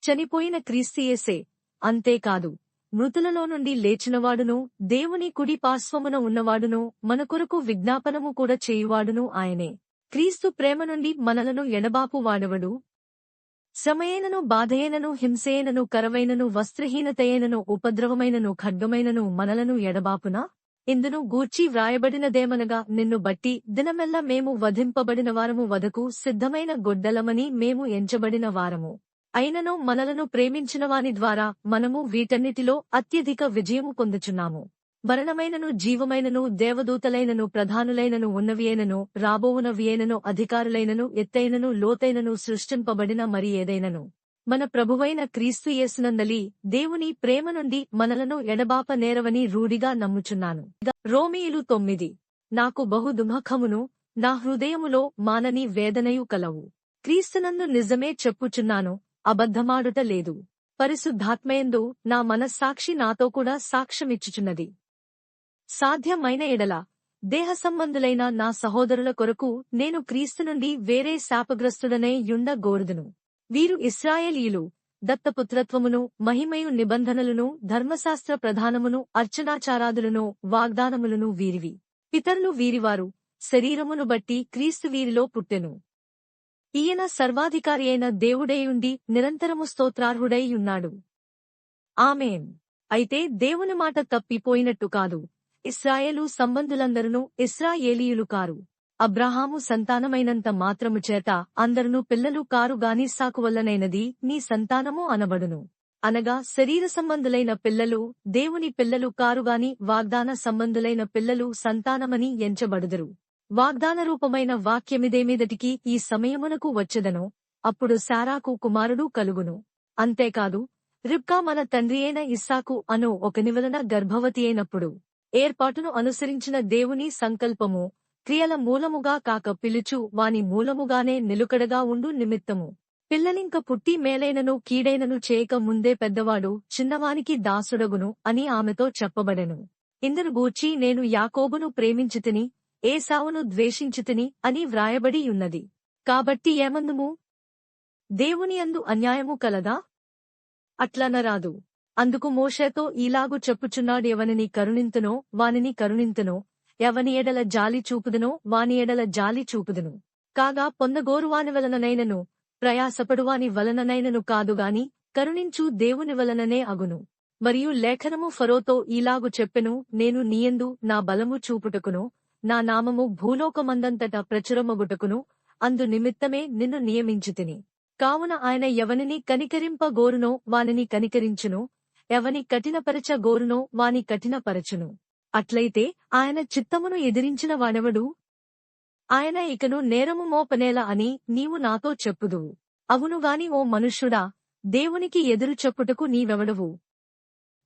చనిపోయిన క్రీస్తుయేసే. అంతేకాదు మృతులలో నుండి లేచినవాడును దేవుని కుడి పార్శ్వమున ఉన్నవాడును మన కొరకు విజ్ఞాపనము కూడా చేయువాడును ఆయనే. క్రీస్తు ప్రేమ నుండి మనలను ఎడబాపు వాడెవడు? శ్రమయేనను బాధయేనను హింసయేనను కరవైనను వస్త్రహీనతయేనను ఉపద్రవమైనను ఖడ్గమైనను మనలను ఎడబాపునా? ఇందును గూర్చి వ్రాయబడినదేమనగా నిన్ను బట్టి దినమెల్ల మేము వధింపబడిన వారము వధకు సిద్ధమైన గొడ్డలమని మేము ఎంచబడిన వారము. అయినను మనలను ప్రేమించినవాని ద్వారా మనము వీటన్నిటిలో అత్యధిక విజయము పొందుచున్నాము. మరణమైనను జీవమైనను దేవదూతలైనను ప్రధానులైనను ఉన్నవియేనను రాబోవునవియేనను అధికారులైనను ఎత్తైనను లోతైనను సృష్టింపబడిన మరి ఏదైనను మన ప్రభువైన క్రీస్తు యేసునందలి దేవుని ప్రేమ నుండి మనలను ఎడబాప నేరవని రూఢిగా నమ్ముచున్నాను. రోమీయులు 9. నాకు బహు దుఃఖమును నా హృదయములో మానని వేదనయు కలవు. క్రీస్తునందు నిజమే చెప్పుచున్నాను, అబద్ధమాడుట లేదు. పరిశుద్ధాత్మయందు నా మనస్సాక్షి నాతో కూడా సాక్ష్యమిచ్చుచున్నది. సాధ్యమైన ఎడల దేహ సంబంధులైన నా సహోదరుల కొరకు నేను క్రీస్తు నుండి వేరే శాపగ్రస్తుడనే యుండ గోరుదును. వీరు ఇశ్రాయేలీయులు, దత్తపుత్రత్వమును మహిమయు నిబంధనలను ధర్మశాస్త్ర ప్రధానమును అర్చనాచారాదులను వాగ్దానములను వీరివి. పితరులు వీరివారు, శరీరమును బట్టి క్రీస్తు వీరిలో పుట్టెను. ఈయన సర్వాధికారి అయిన దేవుడేయుండి నిరంతరము స్తోత్రార్హుడై ఉన్నాడు. ఆమేన్. అయితే దేవుని మాట తప్పిపోయినట్టు కాదు. ఇశ్రాయేలు సంబంధులందరును ఇశ్రాయేలీయులు కారు. అబ్రాహాము సంతానమైనంత మాత్రము చేత అందరును పిల్లలు కారు గాని సాకు వల్లనైనది నీ సంతానము అనబడును. అనగా శరీర సంబంధులైన పిల్లలు దేవుని పిల్లలు కారుగాని వాగ్దాన సంబంధులైన పిల్లలు సంతానమని ఎంచబడుదురు. వాగ్దాన రూపమైన వాక్యమిదేమీదటికి ఈ సమయమునకు వచ్చెదనో అప్పుడు శారాకు కుమారుడు కలుగును. అంతేకాదు రిబ్కా మన తండ్రియైన ఇస్సాకు అను ఒకని వలన గర్భవతి అయినప్పుడు ఏర్పాటును అనుసరించిన దేవుని సంకల్పము క్రియల మూలముగా కాక పిలుచు వాని మూలముగానే నిలుకడగా ఉండు నిమిత్తము పిల్లలింక పుట్టి మేలైనను కీడైనను చేయక ముందే పెద్దవాడు చిన్నవానికి దాసుడగును అని ఆమెతో చెప్పబడెను. ఇందును గూర్చి నేను యాకోబును ప్రేమించితిని, ఏశావును ద్వేషించితిని అని వ్రాయబడి ఉన్నది. కాబట్టి ఏమందుము? దేవుని యందు అన్యాయము కలదా? అట్లనరాదు. అందుకు మోషేతో ఈలాగు చెప్పుచున్నాడు, ఎవనిని కరుణింతునో వానిని కరుణింతునో, ఎవని ఎడల జాలి చూపుదునో వాని ఎడల జాలి చూపుదును. కాగా పొందగోరువాని వలననైనను ప్రయాసపడువాని వలననైనను కాదుగాని కరుణించు దేవుని వలననే అగును. మరియు లేఖనము ఫరోతో ఈలాగు చెప్పెను, నేను నీయందు నా బలము చూపుటకును నా నామము భూలోకమందంతటా ప్రచురమగుటకును అందు నిమిత్తమే నిన్ను నియమించితిని. కావున ఆయన ఎవనిని కనికరింపగోరునో వానిని కనికరించును, ఎవని కఠినపరచ గోరునో వాని కఠినపరచును. అట్లయితే ఆయన చిత్తమును ఎదిరించిన వాడెవడు? ఆయన ఇకను నేరము మోపనేలా అని నీవు నాతో చెప్పుదువు. అవునుగాని ఓ మనుష్యుడా, దేవునికి ఎదురు చెప్పుటకు నీవెవడవు?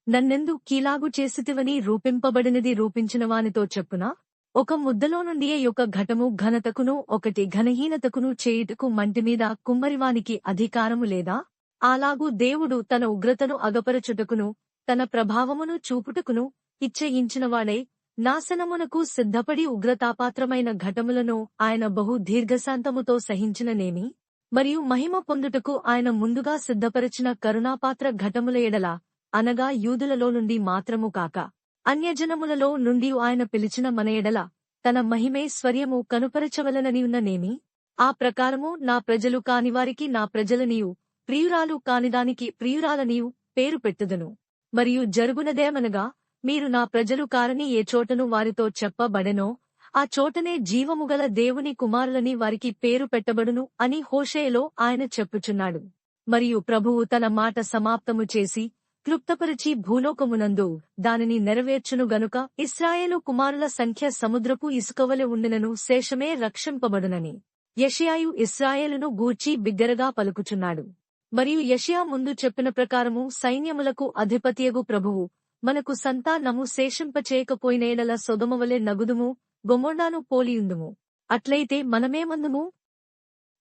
నన్నెందు కీలాగు చేసితివని రూపింపబడినది రూపించిన వానితో చెప్పునా? ఒక ముద్దలో నుండి యొక్క ఘటము ఘనతకును ఒకటి ఘనహీనతకును చేయుటకు మంటిమీద కుమ్మరివానికి అధికారము లేదా? అలాగూ దేవుడు తన ఉగ్రతను అగపరచుటకును తన ప్రభావమును చూపుటకును ఇచ్చయించినవాడై నాశనమునకు సిద్ధపడి ఉగ్రతాపాత్రమైన ఘటములను ఆయన బహు దీర్ఘశాంతముతో సహించిననేమి? మరియు మహిమ పొందుటకు ఆయన ముందుగా సిద్ధపరచిన కరుణాపాత్ర ఘటముల ఎడల, అనగా యూదులలో నుండి మాత్రము కాక అన్యజనములలో నుండి ఆయన పిలిచిన మన ఎడల తన మహిమైశ్వర్యము కనుపరచవలననియున్ననేమి? ఆ ప్రకారము నా ప్రజలు కానివారికి నా ప్రజలనియు ప్రియురాలు కానిదానికి ప్రియురాలనియు పేరు పెట్టుదను. మరియు జరుగునదేమనగా, మీరు నా ప్రజలు కారని ఏ చోటను వారితో చెప్పబడెనో ఆ చోటనే జీవముగల దేవుని కుమారులని వారికి పేరు పెట్టబడును అని హోషేయలో ఆయన చెప్పుచున్నాడు. మరియు ప్రభువు తన మాట సమాప్తము చేసి క్లుప్తపరిచి భూలోకమునందు దానిని నెరవేర్చును గనుక ఇశ్రాయేలు కుమారుల సంఖ్య సముద్రపు ఇసుకవలె ఉండినను శేషమే రక్షింపబడునని యెషయాయు ఇశ్రాయేలును గూర్చి బిగ్గరగా పలుకుచున్నాడు. మరియు యెషయా ముందు చెప్పిన ప్రకారము సైన్యములకు అధిపతియగు ప్రభువు మనకు సంతానము శేషింపచేయకపోయిన ఎడల సొదొమవలె నగుదుము, గొమొర్రాను పోలియుందుము. అట్లయితే మనమేమందుము?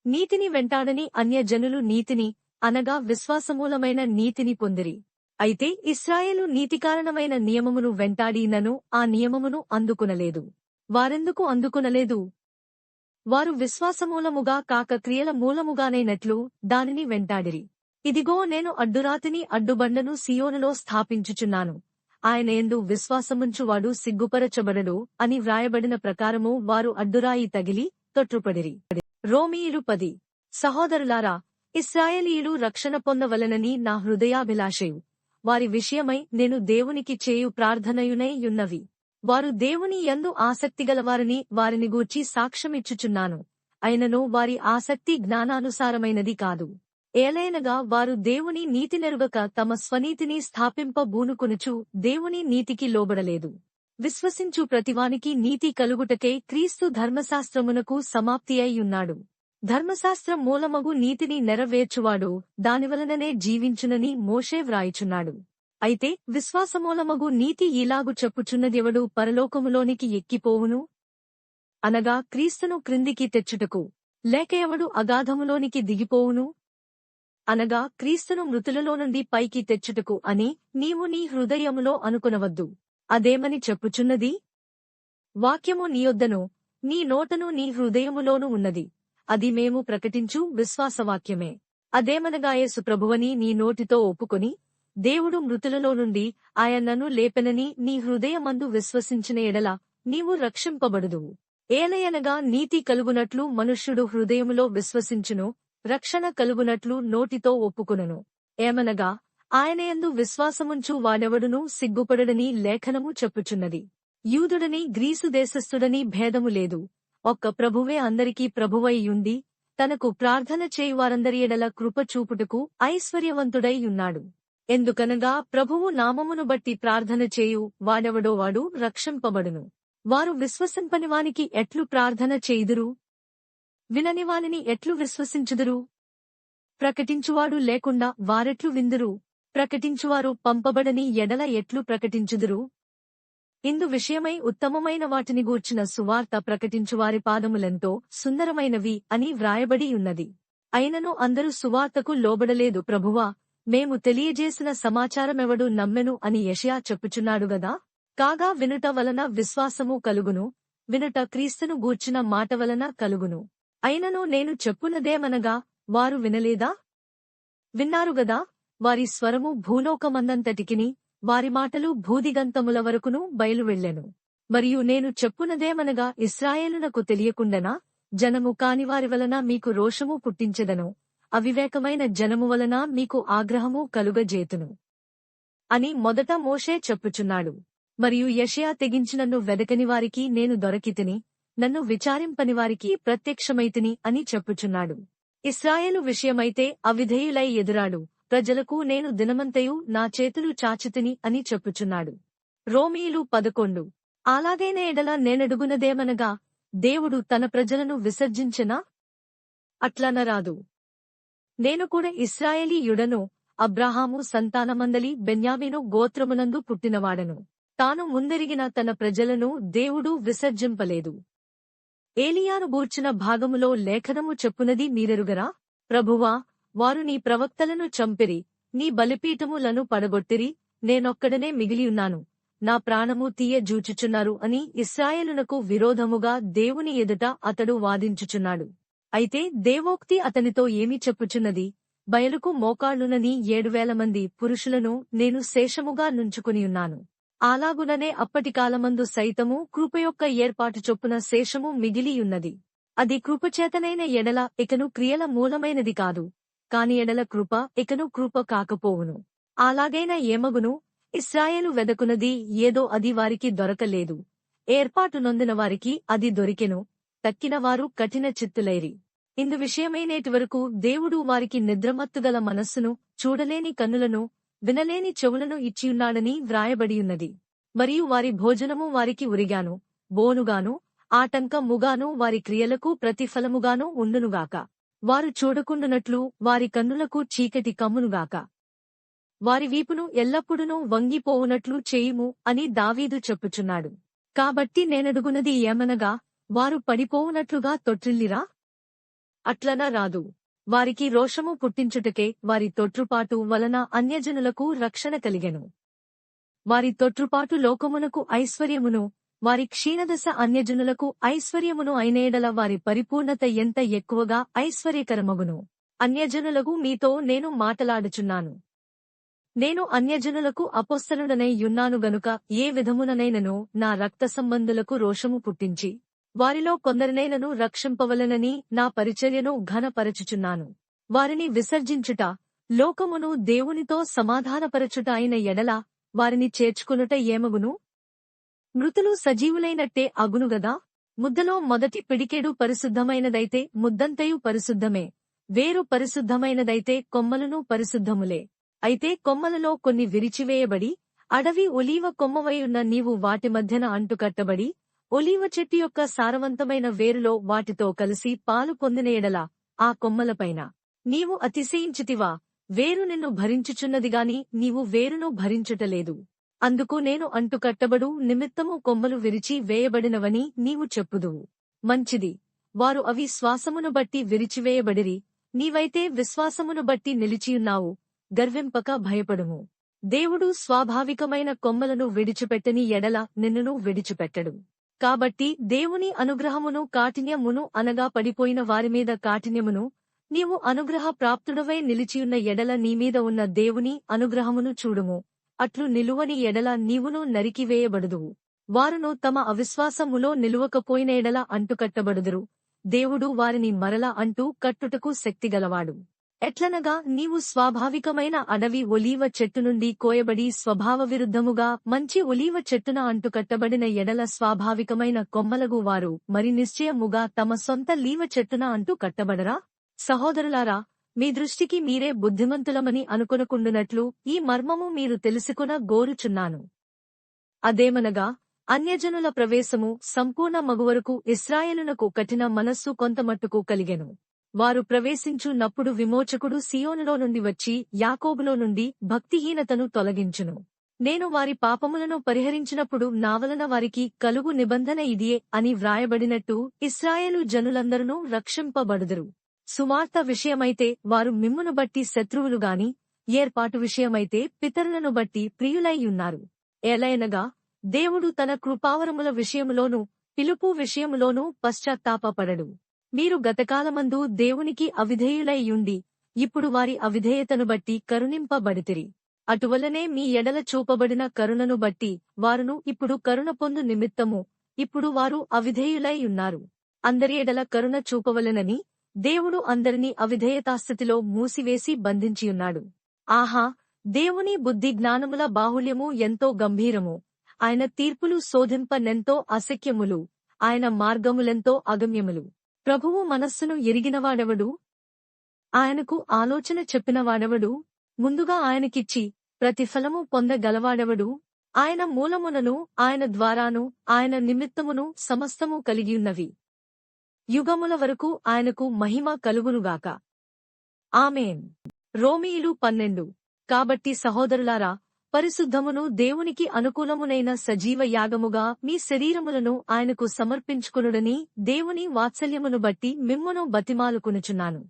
నీతిని వెంటాడని అన్యజనులు నీతిని, అనగా విశ్వాసమూలమైన నీతిని పొందిరి. అయితే ఇశ్రాయేలు నీతికారణమైన నియమమును వెంటాడినను ఆ నియమమును అందుకునలేదు. వారెందుకు అందుకునలేదు? వారు విశ్వాసమూలముగా కాక క్రియల మూలముగానైనట్లు దానిని వెంటాడిరి. ఇదిగో నేను అడ్డురాతిని అడ్డుబండను సియోనులో స్థాపించుచున్నాను, ఆయన యందు విశ్వాసముంచువాడు సిగ్గుపరచబడడు అని వ్రాయబడిన ప్రకారము వారు అడ్డురాయి తగిలి తొట్రుపడిరి. రోమీయులు 10. సహోదరులారా, ఇశ్రాయేలీయులు రక్షణ పొందవలనని నా హృదయాభిలాషయు వారి విషయమై నేను దేవునికి చేయు ప్రార్థనయునై యున్నవి. వారు దేవుని యందు ఆసక్తిగలవారని వారిని గూర్చి సాక్ష్యమిచ్చుచున్నాను. అయినను వారి ఆసక్తి జ్ఞానానుసారమైనది కాదు. ఏలైనగా వారు దేవుని నీతినెరుగక తమ స్వనీతిని స్థాపింపబూనుకొనుచు దేవుని నీతికి లోబడలేదు. విశ్వసించు ప్రతివానికి నీతి కలుగుటకై క్రీస్తు ధర్మశాస్త్రమునకు సమాప్తి అయ్యున్నాడు. ధర్మశాస్త్రం మూలమగు నీతిని నెరవేర్చువాడు దానివలననే జీవించునని మోషే వ్రాయుచున్నాడు. అయితే విశ్వాసమూలమగు నీతి ఇలాగు చెప్పుచున్నదెవడు పరలోకములోనికి ఎక్కిపోవును? అనగా క్రీస్తును క్రిందికి తెచ్చుటకు. లేక ఎవడు అగాధములోనికి దిగిపోవును? అనగా క్రీస్తును మృతులలో నుండి పైకి తెచ్చుటకు అని నీవు నీ హృదయములో అనుకొనవద్దు. అదేమని చెప్పుచున్నది? వాక్యము నీయొద్దను, నీ నోటను నీ హృదయములోను ఉన్నది, అది మేము ప్రకటించు విశ్వాసవాక్యమే. అదేమనగా యేసు ప్రభువని నీ నోటితో ఒప్పుకొని దేవుడు మృతులలో నుండి ఆయనను లేపెనని నీ హృదయమందు విశ్వసించిన ఎడల నీవు రక్షింపబడుదువు. ఏలయనగా నీతి కలుగునట్లు మనుష్యుడు హృదయములో విశ్వసించును, రక్షణ కలుగునట్లు నోటితో ఒప్పుకొనును. ఏమనగా ఆయనయందు విశ్వాసముంచు వాడెవడునూ సిగ్గుపడడని లేఖనము చెప్పుచున్నది. యూదుడని గ్రీసు దేశస్థుడని భేదము లేదు, ఒక్క ప్రభువే అందరికీ ప్రభువై యుండి తనకు ప్రార్థన చేయువారందరి ఎడల కృప చూపుటకు ఐశ్వర్యవంతుడై యున్నాడు. ఎందుకనగా ప్రభువు నామమును బట్టి ప్రార్థన చేయు వాడెవడో వాడు రక్షింపబడును. వారు విశ్వసింపని వానికి ఎట్లు ప్రార్థన చేయుదురు? వినని వానిని ఎట్లు విశ్వసించుదురు? ప్రకటించువాడు లేకుండా వారెట్లు విందురు? ప్రకటించువారు పంపబడని ఎడల ఎట్లు ప్రకటించుదురు? ఇందు విషయమై ఉత్తమమైన వాటిని గూర్చిన సువార్త ప్రకటించువారి పాదములెంతో సుందరమైనవి అని వ్రాయబడి ఉన్నది. అయినను అందరూ సువార్తకు లోబడలేదు. ప్రభువా, మేము తెలియజేసిన సమాచారమెవడు నమ్మెను అని యెషయా చెప్పుచున్నాడు గదా. కాగా వినుట వలన విశ్వాసము కలుగును, వినుట క్రీస్తును గూర్చిన మాట వలన కలుగును. అయినను నేను చెప్పునదేమనగా, వారు వినలేదా? విన్నారు గదా. వారి స్వరము భూలోకమందంతటికిని, వారి మాటలు భూదిగంతముల వరకును బయలువెళ్ళెను. మరియు నేను చెప్పునదేమనగా, ఇశ్రాయేలునకు తెలియకుండనా జనము కానివారి వలన మీకు రోషము పుట్టించెదను, అవివేకమైన జనము వలన మీకు ఆగ్రహము కలుగజేతును. అని మొదట మోషే చెప్పుచున్నాడు. మరియు యెషయా తెగించి నన్ను వెదకని వారికి నేను దొరకితిని, నన్ను విచారింపని వారికి ప్రత్యక్షమైతిని అని చెప్పుచున్నాడు. ఇశ్రాయేలు విషయమైతే అవిధేయులై ఎదురాడు ప్రజలకు నేను దినమంతయు నా చేతులు చాచితిని అని చెప్పుచున్నాడు. రోమీయులు 11. అలాగైన ఎడల నేనడుగునదేమనగా, దేవుడు తన ప్రజలను విసర్జించెనా? అట్లనరాదు. నేను కూడా ఇశ్రాయేలీయుడను, అబ్రాహాము సంతానమందలి బెన్యామీను గోత్రమునందు పుట్టినవాడను. తాను ముందెరిగిన తన ప్రజలను దేవుడు విసర్జింపలేదు. ఏలియాను గూర్చిన భాగములో లేఖనము చెప్పునది మీరెరుగరా? ప్రభువా, వారు నీ ప్రవక్తలను చంపిరి, నీ బలిపీఠములను పడగొట్టిరి, నేనొక్కడనే మిగిలియున్నాను, నా ప్రాణము తీయ జూచుచున్నారు అని ఇశ్రాయేలునకు విరోధముగా దేవుని ఎదుట అతడు వాదించుచున్నాడు. అయితే దేవోక్తి అతనితో ఏమి చెప్పుచున్నది? బయలుకు మోకాళ్లునని 7,000 మంది పురుషులను నేను శేషముగా నుంచుకునియున్నాను. అలాగుననే అప్పటికాలమందు సైతము కృపయొక్క ఏర్పాటు చొప్పున శేషము మిగిలియున్నది. అది కృపచేతనైన ఎడల ఇకను క్రియల మూలమైనది కాదు, కాని ఎడల కృప ఇకను కృప కాకపోవును. అలాగైన ఏమగును? ఇశ్రాయేలు వెదకునది ఏదో అది వారికి దొరకలేదు, ఏర్పాటు నొందిన వారికి అది దొరికెను, తక్కినవారు కఠిన చిత్తులైరి. ఇందు విషయమైనేటి వరకు దేవుడు వారికి నిద్రమత్తుగల మనస్సును, చూడలేని కన్నులను, వినలేని చెవులను ఇచ్చియున్నాడని వ్రాయబడియున్నది. మరియు వారి భోజనము వారికి ఉరిగాను, బోనుగాను, ఆటంకముగాను వారి క్రియలకు ప్రతిఫలముగాను ఉండునుగాక. వారు చూడకుండునట్లు వారి కన్నులకు చీకటి కమ్మునుగాక. వారి వీపును ఎల్లప్పుడునూ వంగిపోవునట్లు చేయుము అని దావీదు చెప్పుచున్నాడు. కాబట్టి నేనడుగునది ఏమనగా, వారు పడిపోవునట్లుగా తొట్రిల్లిరా? అట్లన రాదు. వారికి రోషము పుట్టించుటకే వారి తొట్రుపాటు వలన అన్యజనులకు రక్షణ కలిగెను. వారి తొట్రుపాటు లోకమునకు ఐశ్వర్యమును, వారి క్షీణదశ అన్యజనులకు ఐశ్వర్యమును అయినేడల వారి పరిపూర్ణత ఎంత ఎక్కువగా ఐశ్వర్యకరమగును. అన్యజనులకు మీతో నేను మాటలాడుచున్నాను. నేను అన్యజనులకు అపొస్తలుడనై యున్నాను గనుక ఏ విధముననైనను నా రక్త సంబంధులకు రోషము పుట్టించి వారిలో కొందరినైనను రక్షింపవలెనని నా పరిచర్యను ఘనపరచుచున్నాను. వారిని విసర్జించుట, లోకమును దేవునితో సమాధానపరచుట అయిన ఎడల వారిని చేర్చుకొనుట ఏమగును? మృతులు సజీవులైనట్టే అగునుగదా? ముద్దలో మొదటి పిడికెడు పరిశుద్ధమైనదైతే ముద్దంతయు పరిశుద్ధమే, వేరు పరిశుద్ధమైనదైతే కొమ్మలును పరిశుద్ధములే. అయితే కొమ్మలలో కొన్ని విరిచివేయబడి, అడవి ఒలీవ కొమ్మవైయున్న నీవు వాటి మధ్యన అంటుకట్టబడి, ఒలీవ చెట్టు యొక్క సారవంతమైన వేరులో వాటితో కలిసి పాలు పొందిన ఎడల ఆ కొమ్మలపైన నీవు అతిశయించితివా? వేరు నిన్ను భరించుచున్నదిగాని నీవు వేరును భరించుటలేదు. అందుకు నేను అంటుకట్టబడు నిమిత్తము కొమ్మలు విరిచి వేయబడినవని నీవు చెప్పుదువు. మంచిది, వారు అవిశ్వాసమును బట్టి విరిచివేయబడిరి, నీవైతే విశ్వాసమును బట్టి నిలిచియున్నావు. గర్వింపక భయపడుము. దేవుడు స్వాభావికమైన కొమ్మలను విడిచిపెట్టని ఎడల నిన్నును విడిచిపెట్టడు. కాబట్టి దేవుని అనుగ్రహమును కాఠిన్యమును అనగా పడిపోయిన వారిమీద కాఠిన్యమును, నీవు అనుగ్రహ ప్రాప్తుడవై నిలిచియున్న ఎడల నీమీద ఉన్న దేవుని అనుగ్రహమును చూడుము. అట్లు నిలువని ఎడల నీవును నరికివేయబడుదువు. వారును తమ అవిశ్వాసములో నిలువకపోయిన ఎడల అంటుకట్టబడుదురు. దేవుడు వారిని మరల అంటూ కట్టుటకు శక్తిగలవాడు. ఎట్లనగా నీవు స్వాభావికమైన అడవి ఒలీవ చెట్టు నుండి కోయబడి స్వభావ విరుద్ధముగా మంచి ఒలీవ చెట్టున అంటుకట్టబడిన ఎడల స్వాభావికమైన కొమ్మలగు వారు మరి నిశ్చయముగా తమ సొంత లీవ చెట్టున అంటు కట్టబడరా? సహోదరులారా, మీ దృష్టికి మీరే బుద్ధిమంతులమని అనుకొనకుండునట్లు ఈ మర్మము మీరు తెలుసుకొన గోరుచున్నాను. అదేమనగా, అన్యజనుల ప్రవేశము సంపూర్ణ మగువరకు ఇశ్రాయేలునకు కఠిన మనస్సు కొంతమట్టుకు కలిగెను. వారు ప్రవేశించున్నప్పుడు విమోచకుడు సియోనులో నుండి వచ్చి యాకోబులో నుండి భక్తిహీనతను తొలగించును. నేను వారి పాపములను పరిహరించినప్పుడు నావలన వారికి కలుగు నిబంధన ఇదియే అని వ్రాయబడినట్టు ఇశ్రాయేలు జనులందరూ రక్షింపబడుదురు. సువార్త విషయమైతే వారు మిమ్మును బట్టి శత్రువులుగాని, ఏర్పాటు విషయమైతే పితరులను బట్టి ప్రియులైయున్నారు. ఏలయనగా దేవుడు తన కృపావరముల విషయములోనూ పిలుపు విషయములోనూ పశ్చాత్తాపపడడు. మీరు గతకాలమందు దేవునికి అవిధేయులైయుండి ఇప్పుడు వారి అవిధేయతను బట్టి కరుణింపబడితిరి. అటువలనే మీ ఎడల చూపబడిన కరుణను బట్టి వారును ఇప్పుడు కరుణ పొందు నిమిత్తము ఇప్పుడు వారు అవిధేయులై ఉన్నారు. అందరి ఎడల కరుణ చూపవలెనని దేవుడు అందరినీ అవిధేయతాస్థితిలో మూసివేసి బంధించియున్నాడు. ఆహా, దేవుని బుద్ధి జ్ఞానముల బాహుళ్యము ఎంతో గంభీరము. ఆయన తీర్పులు శోధింపనెంతో అశక్యములు. ఆయన మార్గములెంతో అగమ్యములు. ప్రభువు మనస్సును ఎరిగినవాడెవడు? ఆయనకు ఆలోచన చెప్పినవాడెవడు? ముందుగా ఆయనకిచ్చి ప్రతిఫలము పొందగలవాడెవడు? ఆయన మూలమునను ఆయన ద్వారాను ఆయన నిమిత్తమును సమస్తము కలిగియున్నవి. యుగముల వరకు ఆయనకు మహిమ కలుగునుగాక. ఆమేన్. రోమీయులు 12. కాబట్టి సహోదరులారా, పరిశుద్ధమును దేవునికి అనుకూలమునైన సజీవ యాగముగా మీ శరీరములను ఆయనకు సమర్పించుకొనుడని దేవుని వాత్సల్యమును బట్టి మిమ్మును బతిమాలుకొనుచున్నాను.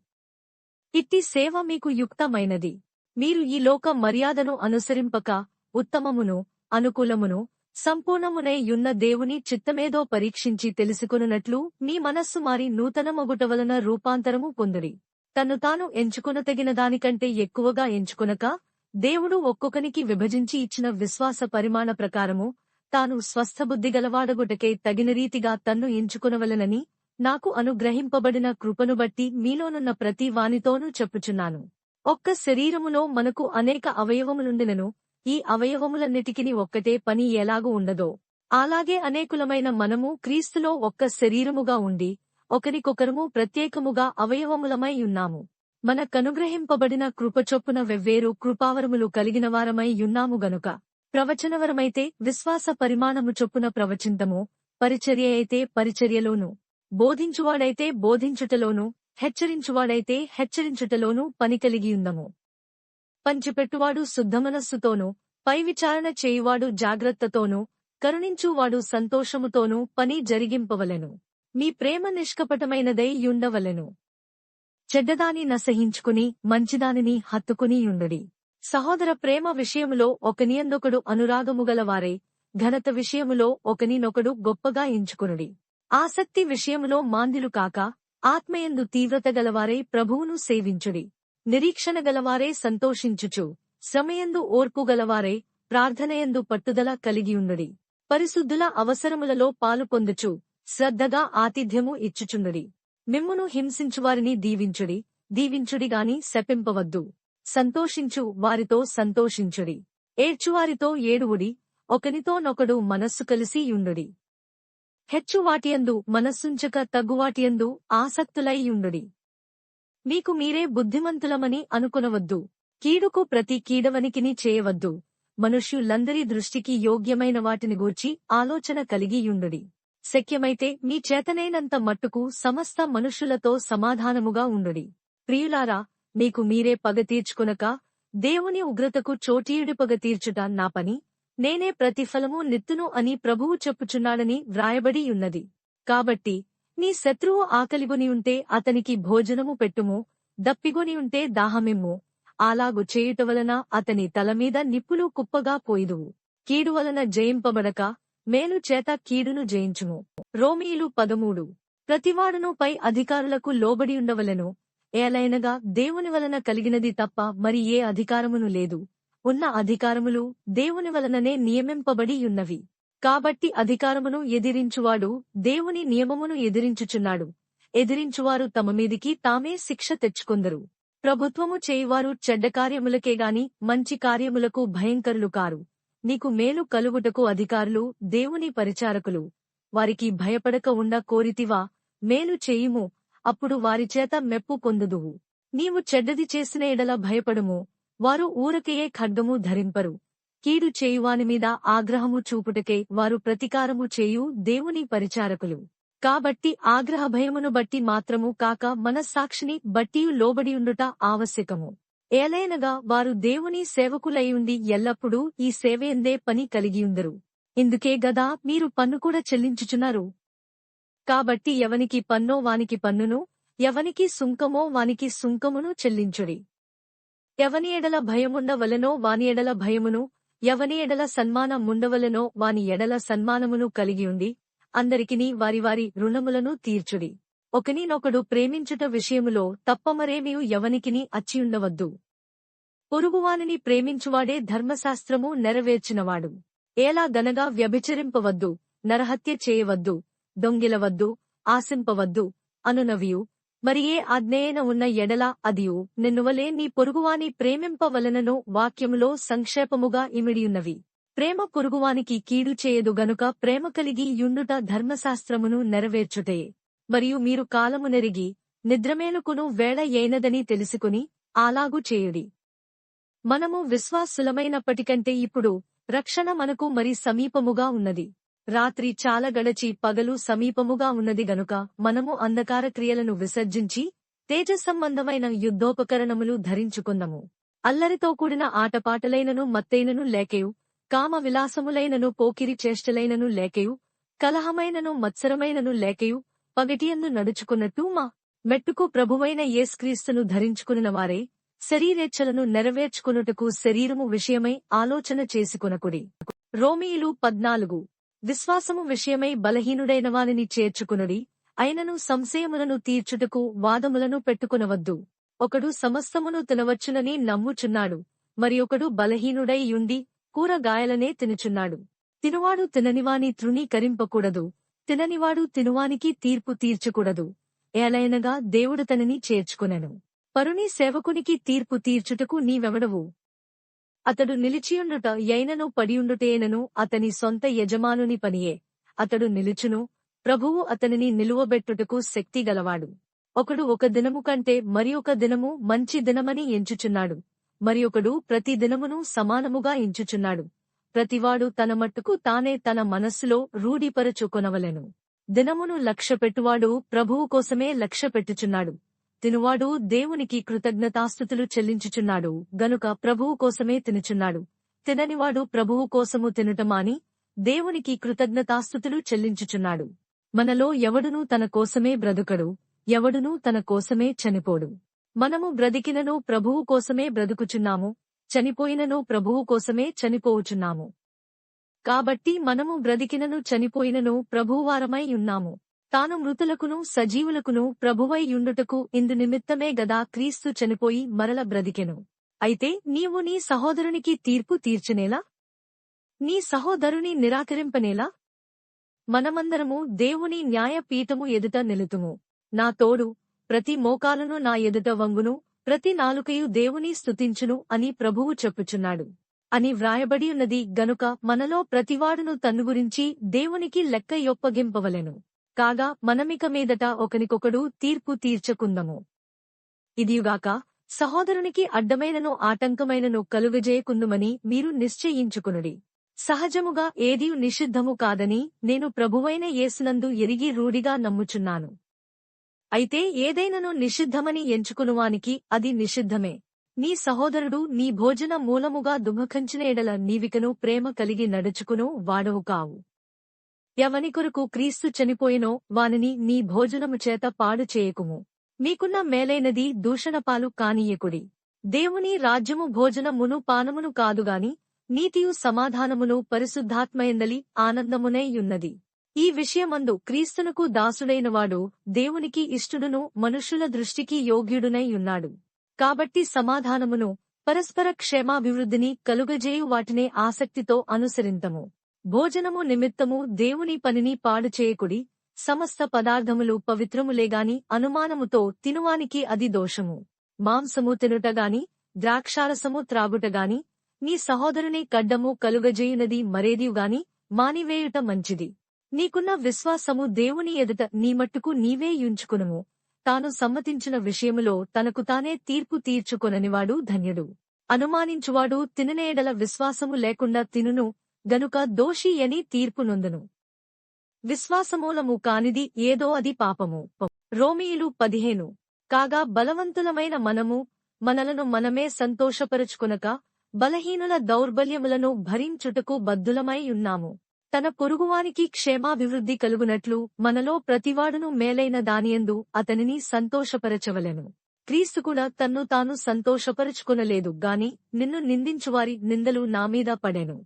ఇట్టి సేవ మీకు యుక్తమైనది. మీరు ఈ లోక మర్యాదను అనుసరింపక ఉత్తమమును అనుకూలమును సంపూర్ణమునై యున్న దేవుని చిత్తమేదో పరీక్షించి తెలుసుకొనున్నట్లు మీ మనస్సు మారి నూతనమగుట వలన రూపాంతరము పొందుడి. తన్ను తాను ఎంచుకొనతగిన దానికంటే ఎక్కువగా ఎంచుకొనక, దేవుడు ఒక్కొక్కనికి విభజించి ఇచ్చిన విశ్వాస పరిమాణ ప్రకారము తాను స్వస్థబుద్ధిగలవాడగుటకై తగిన రీతిగా తన్ను ఎంచుకొనవలెనని నాకు అనుగ్రహింపబడిన కృపను బట్టి మీలోనున్న ప్రతి వానితోనూ చెప్పుచున్నాను. ఒక్క శరీరములో మనకు అనేక అవయవములుండినను ఈ అవయవములన్నిటికిని ఒక్కటే పని ఎలాగు ఉండదో, అలాగే అనేకులమైన మనము క్రీస్తులో ఒక్క శరీరముగా ఉండి ఒకరికొకరము ప్రత్యేకముగా అవయవములమై ఉన్నాము. మన కనుగ్రహింపబడిన కృపచొప్పున వెవ్వేరు కృపావరములు కలిగినవారమై యున్నాము గనుక, ప్రవచనవరమైతే విశ్వాస పరిమాణము చొప్పున ప్రవచింతము, పరిచర్య అయితే పరిచర్యలోను, బోధించువాడైతే బోధించుటలోను, హెచ్చరించువాడైతే హెచ్చరించుటలోనూ పని కలిగియుందము. పంచిపెట్టువాడు శుద్ధమనస్సుతోనూ, పై విచారణ చేయువాడు జాగ్రత్తతోనూ, కరుణించువాడు సంతోషముతోనూ పని జరిగింపవలెను. మీ ప్రేమ నిష్కపటమైనదై యుండవలెను. చెడ్డదాని నసహించుకుని మంచిదానిని హత్తుకుని యుండుడి. సహోదర ప్రేమ విషయములో ఒకనియందొకడు అనురాగముగలవారై, ఘనత విషయములో ఒకనినొకడు గొప్పగా ఎంచుకొనుడి. ఆసక్తి విషయములో మాంద్యులు కాక, ఆత్మయందు తీవ్రత గలవారై ప్రభువును సేవించుడి. నిరీక్షణ గలవారే సంతోషించుచు, శ్రమయందు ఓర్పు గలవారై, ప్రార్థనయందు పట్టుదల కలిగియుండుడి. పరిశుద్ధుల అవసరములలో పాలు పొందుచు, శ్రద్ధగా ఆతిథ్యము ఇచ్చుచుండుడి. మిమ్మును హింసించువారిని దీవించుడి, దీవించుడిగాని శపింపవద్దు. సంతోషించు వారితో సంతోషించుడి. ఏడ్చువారితో ఏడువుడి, ఒకనితోనొకడు మనస్సు కలిసి యుండుడి. హెచ్చువాటియందు మనస్సుంచక తగ్గువాటియందు ఆసక్తులై యుండుడి. మీకు మీరే బుద్ధిమంతులమని అనుకొనవద్దు. కీడుకు ప్రతి కీడవనికిని చేయవద్దు. మనుష్యులందరి దృష్టికి యోగ్యమైన వాటిని గూర్చి ఆలోచన కలిగి యుండుడి. శక్యమైతే మీ చేతనైనంత మట్టుకు సమస్త మనుష్యులతో సమాధానముగా ఉండుడి. ప్రియులారా, మీకు మీరే పగ తీర్చుకొనక, దేవుని ఉగ్రతకు చోటీయుడి పగ తీర్చుట నా పని, నేనే ప్రతిఫలము నిత్తును అని ప్రభువు చెప్పుచున్నాడని వ్రాయబడి యున్నది. కాబట్టి నీ శత్రువు ఆకలిగొనియుంటే అతనికి భోజనము పెట్టుము, దప్పిగొనియుంటే దాహమిమ్ము. అలాగు చేయుట వలన అతని తలమీద నిప్పులు కుప్పగా పోయిదువు. కీడు వలన జయింపబడక, మేలు చేత కీడును జయించుము. రోమీయులు 13. ప్రతివాడును పై అధికారులకు లోబడియుండవలెను, ఏలైనగా దేవుని వలన కలిగినది తప్ప మరి ఏ అధికారమును లేదు. ఉన్న అధికారములు దేవుని వలననే నియమింపబడి యున్నవి. కాబట్టి అధికారమును ఎదిరించువాడు దేవుని నియమమును ఎదిరించుచున్నాడు. ఎదిరించువారు తమ మీదికి తామే శిక్ష తెచ్చుకొందరు. ప్రభుత్వము చేయువారు చెడ్డ కార్యములకేగాని మంచి కార్యములకు భయంకరులు కారు. నీకు మేలు కలుగుటకు అధికారులు దేవుని పరిచారకులు. వారికి భయపడక ఉండ కోరితివా? మేలు చేయుము, అప్పుడు వారిచేత మెప్పు పొందుదువు. నీవు చెడ్డది చేసిన ఎడల భయపడుము, వారు ఊరకయే ఖడ్గము ధరింపరు. కీడు చేయువానిమీద ఆగ్రహము చూపుటకే వారు ప్రతికారము చేయు దేవుని పరిచారకులు. కాబట్టి ఆగ్రహ భయమును బట్టి మాత్రము కాక మనస్సాక్షిని బట్టియు లోబడియుండుట ఆవశ్యకము. ఏలైనగా వారు దేవుని సేవకులైయుండి ఎల్లప్పుడూ ఈ సేవయందే పని కలిగియుందరు. ఇందుకే గదా మీరు పన్ను కూడా చెల్లించుచున్నారు. కాబట్టి ఎవనికి పన్నో వానికి పన్నును, ఎవనికి సుంకమో వానికి సుంకమును చెల్లించుడి. ఎవని ఎడల భయముండవలెనో వాని ఎడల భయమును, ఎవని ఎడల సన్మానముండవలెనో వాని ఎడల సన్మానమును కలిగియుండి, అందరికిని వారి వారి రుణములను తీర్చుడి. ఒకనినొకడు ప్రేమించుట విషయములో తప్పమరేమియు ఎవనికిని అచ్చియుండవద్దు. పొరుగువానిని ప్రేమించువాడే ధర్మశాస్త్రము నెరవేర్చినవాడు. ఏలాగనగా వ్యభిచరింపవద్దు, నరహత్య చేయవద్దు, దొంగిలవద్దు, ఆశింపవద్దు అనునవియు, మరి ఏ ఆజ్ఞయైన ఉన్న ఎడల అదియు నిన్నువలే నీ పొరుగువాని ప్రేమింపవలెనను వాక్యములో సంక్షేపముగా ఇమిడియున్నవి. ప్రేమ పొరుగువానికి కీడు చేయదు గనుక ప్రేమ కలిగి యుండుట ధర్మశాస్త్రమును నెరవేర్చుటే. మరియు మీరు కాలము నెరిగి నిద్రమేలుకును వేళ అయినదని తెలుసుకుని అలాగు చేయుడి. మనము విశ్వాసులమైనప్పటికంటే ఇప్పుడు రక్షణ మనకు మరి సమీపముగా ఉన్నది. రాత్రి చాలా గడచి పగలు సమీపముగా ఉన్నది గనుక మనము అంధకార క్రియలను విసర్జించి తేజసంబంధమైన యుద్ధోపకరణములు ధరించుకుందము. అల్లరితో కూడిన ఆటపాటలైనను మత్తైనను లేకెయు, కామ విలాసములైనను పోకిరి చేష్టలైనను లేకెయు, కలహమైనను మత్సరమైనను లేకెయు పగటియందు నడుచుకున్నట్టు మా మెట్టుకు ప్రభువైన యేసుక్రీస్తును ధరించుకునినవారే శరీరేచ్ఛలను నెరవేర్చుకునుటకు శరీరము విషయమై ఆలోచన చేసుకొనకుడి. రోమీయులు 14. విశ్వాసము విషయమై బలహీనుడైన వానిని చేర్చుకునుడి. అయినను సంశయములను తీర్చుటకు వాదములను పెట్టుకునవద్దు. ఒకడు సమస్తమును తినవచ్చునని నమ్ముచున్నాడు, మరి ఒకడు బలహీనుడై యుండి కూరగాయలనే తినుచున్నాడు. తినువాడు తిననివాని తృణీకరింపకూడదు, తిననివాడు తినువానికి తీర్పు తీర్చకూడదు. ఏలైనగా దేవుడు తనని చేర్చుకొనెను. పరుని సేవకునికి తీర్పు తీర్చుటకు నీవెవడవు? అతడు నిలిచియుండుట యైనను పడియుండుటేనను అతని సొంత యజమానుని పనియే. అతడు నిలుచును, ప్రభువు అతనిని నిలువబెట్టుటకు శక్తి గలవాడు. ఒకడు ఒక దినము కంటే మరి ఒక దినము మంచి దినమని ఎంచుచున్నాడు, మరి ఒకడు ప్రతి దినమును సమానముగా ఎంచుచున్నాడు. ప్రతివాడు తన మట్టుకు తానే తన మనస్సులో రూఢిపరచుకొనవలెను. దినమును లక్ష్యపెట్టువాడు ప్రభువు కోసమే లక్ష్యపెట్టుచున్నాడు. తినువాడు దేవునికి కృతజ్ఞతాస్తుతులు చెల్లించుచున్నాడు గనుక ప్రభువు కోసమే తినుచున్నాడు. తిననివాడు ప్రభువు కోసము తినుటమాని దేవునికి కృతజ్ఞతాస్తుతులు చెల్లించుచున్నాడు. మనలో ఎవడునూ తన కోసమే బ్రతుకడు, ఎవడునూ తన కోసమే చనిపోడు. మనము బ్రతికినను ప్రభువు కోసమే బ్రతుకుచున్నాము, చనిపోయినను ప్రభువు కోసమే చనిపోవుచున్నాము. కాబట్టి మనము బ్రతికినను చనిపోయినను ప్రభువారమై ఉన్నాము. తాను మృతులకును సజీవులకును ప్రభువై యుండుటకు ఇందు నిమిత్తమే గదా క్రీస్తు చనిపోయి మరల బ్రతికెను. అయితే నీవు నీ సహోదరునికి తీర్పు తీర్చనేలా? నీ సహోదరుని నిరాకరింపనేలా? మనమందరము దేవుని న్యాయపీఠము ఎదుట నిలుతుము. నా తోడు ప్రతి మోకాలును నా ఎదుట వంగును, ప్రతి నాలుకయు దేవుని స్తుతించును అని ప్రభువు చెప్పుచున్నాడు అని వ్రాయబడియున్నది గనుక మనలో ప్రతివాడును తన్ను గురించి దేవునికి లెక్క యొప్పగింపవలెను. కాగా మనమిక మీదట ఒకనికొకడు తీర్పు తీర్చకుందము. ఇదియుగాక సహోదరునికి అడ్డమైనను ఆటంకమైనను కలుగజేయకుందుమని మీరు నిశ్చయించుకునుడి. సహజముగా ఏదియు నిషిద్ధము కాదని నేను ప్రభువైన యేసునందు ఎరిగి రూఢిగా నమ్ముచున్నాను. అయితే ఏదైనను నిషిద్ధమని ఎంచుకునువానికి అది నిషిద్ధమే. నీ సహోదరుడు నీ భోజన మూలముగా దుఃఖించిన ఎడల నీవికను ప్రేమ కలిగి నడుచుకును వాడవు కావు. ఎవని కొరకు క్రీస్తు చనిపోయినో వానిని నీ భోజనము చేత పాడు చేయకుము. మీకున్న మేలైనది దూషణపాలు కానీయకుడి. దేవుని రాజ్యము భోజనమును పానమును కాదుగాని నీతియు సమాధానమును పరిశుద్ధాత్మయందలి ఆనందమునై యున్నది. ఈ విషయమందు క్రీస్తునకు దాసుడైనవాడు దేవునికి ఇష్టుడును మనుషుల దృష్టికి యోగ్యుడునై ఉన్నాడు. కాబట్టి సమాధానమును పరస్పర క్షేమాభివృద్ధిని కలుగజేయు వాటినే ఆసక్తితో అనుసరింతము. భోజనము నిమిత్తము దేవుని పనిని పాడు చేయకుడి. సమస్త పదార్థములు పవిత్రములేగాని అనుమానముతో తినువానికి అది దోషము. మాంసము తినుటగాని ద్రాక్షారసము త్రాగుటగాని నీ సహోదరుని కడ్డము కలుగజేయునది మరేదియుగాని మానివేయుట మంచిది. నీకున్న విశ్వాసము దేవుని ఎదుట నీ మట్టుకు నీవే యుంచుకునుము. తాను సమ్మతించిన విషయములో తనకు తానే తీర్పు తీర్చుకొననివాడు ధన్యుడు. అనుమానించువాడు తిననేడల విశ్వాసము లేకుండా తినును గనుక దోషి అని తీర్పు నొందును. విశ్వాసమూలము కానిది ఏదో అది పాపము. రోమీయులు 15. కాగా బలవంతులమైన మనము మనలను మనమే సంతోషపరచుకొనక బలహీనుల దౌర్బల్యములను భరించుటకు బద్ధులమై ఉన్నాము. తన పొరుగువానికి క్షేమాభివృద్ధి కలుగునట్లు మనలో ప్రతివాడును మేలైన దానియందు అతనిని సంతోషపరచవలెను. క్రీస్తు కూడా తన్ను తాను సంతోషపరచుకొనలేదు గాని నిన్ను నిందించువారి నిందలు నామీద పడెను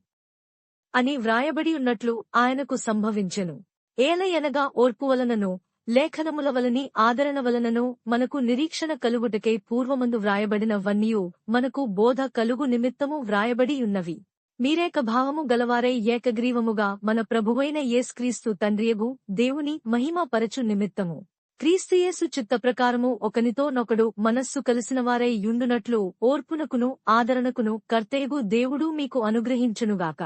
అని వ్రాయబడి ఉన్నట్లు ఆయనకు సంభవించెను. ఏలయనగా ఓర్పు వలనను లేఖనముల వలని ఆదరణ వలనను మనకు నిరీక్షణ కలుగుటకై పూర్వమందు వ్రాయబడినవన్నీయు మనకు బోధ కలుగు నిమిత్తము వ్రాయబడి ఉన్నవి. మీరేక భావము గలవారై ఏకగ్రీవముగా మన ప్రభువైన యేసుక్రీస్తు తండ్రియగు దేవుని మహిమ పరచు నిమిత్తము క్రీస్తుయేసు చిత్తప్రకారము ఒకనితోనొకడు మనస్సు కలిసినవారై యుండునట్లు ఓర్పునకును ఆదరణకును కర్తయగు దేవుడు మీకు అనుగ్రహించునుగాక.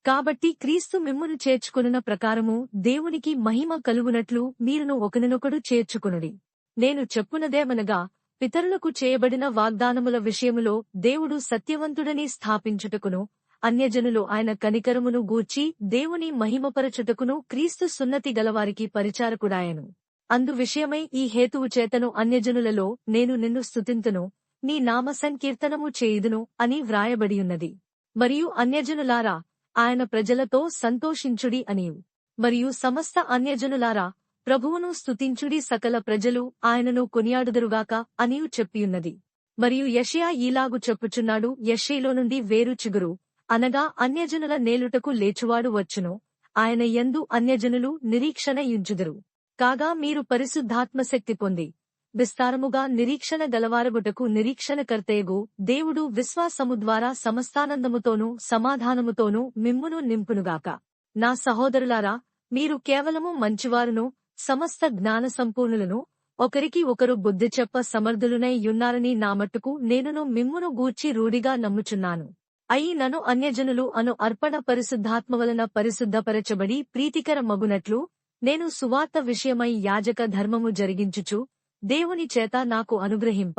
కాబట్టి క్రీస్తు మిమ్మును చేర్చుకొనున ప్రకారము దేవునికి మహిమ కలుగునట్లు మీరును ఒకనినొకడు చేర్చుకొనుడి. నేను చెప్పునదేమనగా, పితరులకు చేయబడిన వాగ్దానముల విషయములో దేవుడు సత్యవంతుడని స్థాపించుటకును, అన్యజనులు ఆయన కనికరమును గూర్చి దేవుని మహిమపరచుటకును క్రీస్తు సున్నతి గలవారికి పరిచారకుడాయను. అందు విషయమై ఈ హేతువు చేతను అన్యజనులలో నేను నిన్ను స్తుతింతును, నీ నామ సంకీర్తనము చేయుదును అని వ్రాయబడియున్నది. మరియు అన్యజనులారా, ఆయన ప్రజలతో సంతోషించుడి అనియు. మరియు సమస్త అన్యజనులారా, ప్రభువును స్తుతించుడి, సకల ప్రజలు ఆయనను కొనియాడుదురుగాక అనియు చెప్పియున్నది. మరియు యెషయా ఈలాగు చెప్పుచున్నాడు, యెషయిలో నుండి వేరు చిగురు, అనగా అన్యజనుల నేలుటకు లేచువాడు వచ్చును, ఆయన యందు అన్యజనులు నిరీక్షణ యుంచుదురు. కాగా మీరు పరిశుద్ధాత్మశక్తి పొంది విస్తారముగా నిరీక్షణ గలవారగుటకు నిరీక్షణకర్తయగు దేవుడు విశ్వాసము ద్వారా సమస్తానందముతోనూ సమాధానముతోనూ మిమ్మును నింపునుగాక. నా సహోదరులారా, మీరు కేవలము మంచివారును సమస్త జ్ఞాన సంపూర్ణులను ఒకరికి ఒకరు బుద్ధి చెప్ప సమర్థులునై యున్నారని నామట్టుకు నేనును మిమ్మును గూర్చి రూఢిగా నమ్ముచున్నాను. అయినను అన్యజనులు అను అర్పణ పరిశుద్ధాత్మ వలన పరిశుద్ధపరచబడి ప్రీతికర మగునట్లు నేను సువార్త విషయమై యాజక ధర్మము జరిగించుచు దేవుని చేత నాకు అనుగ్రహింప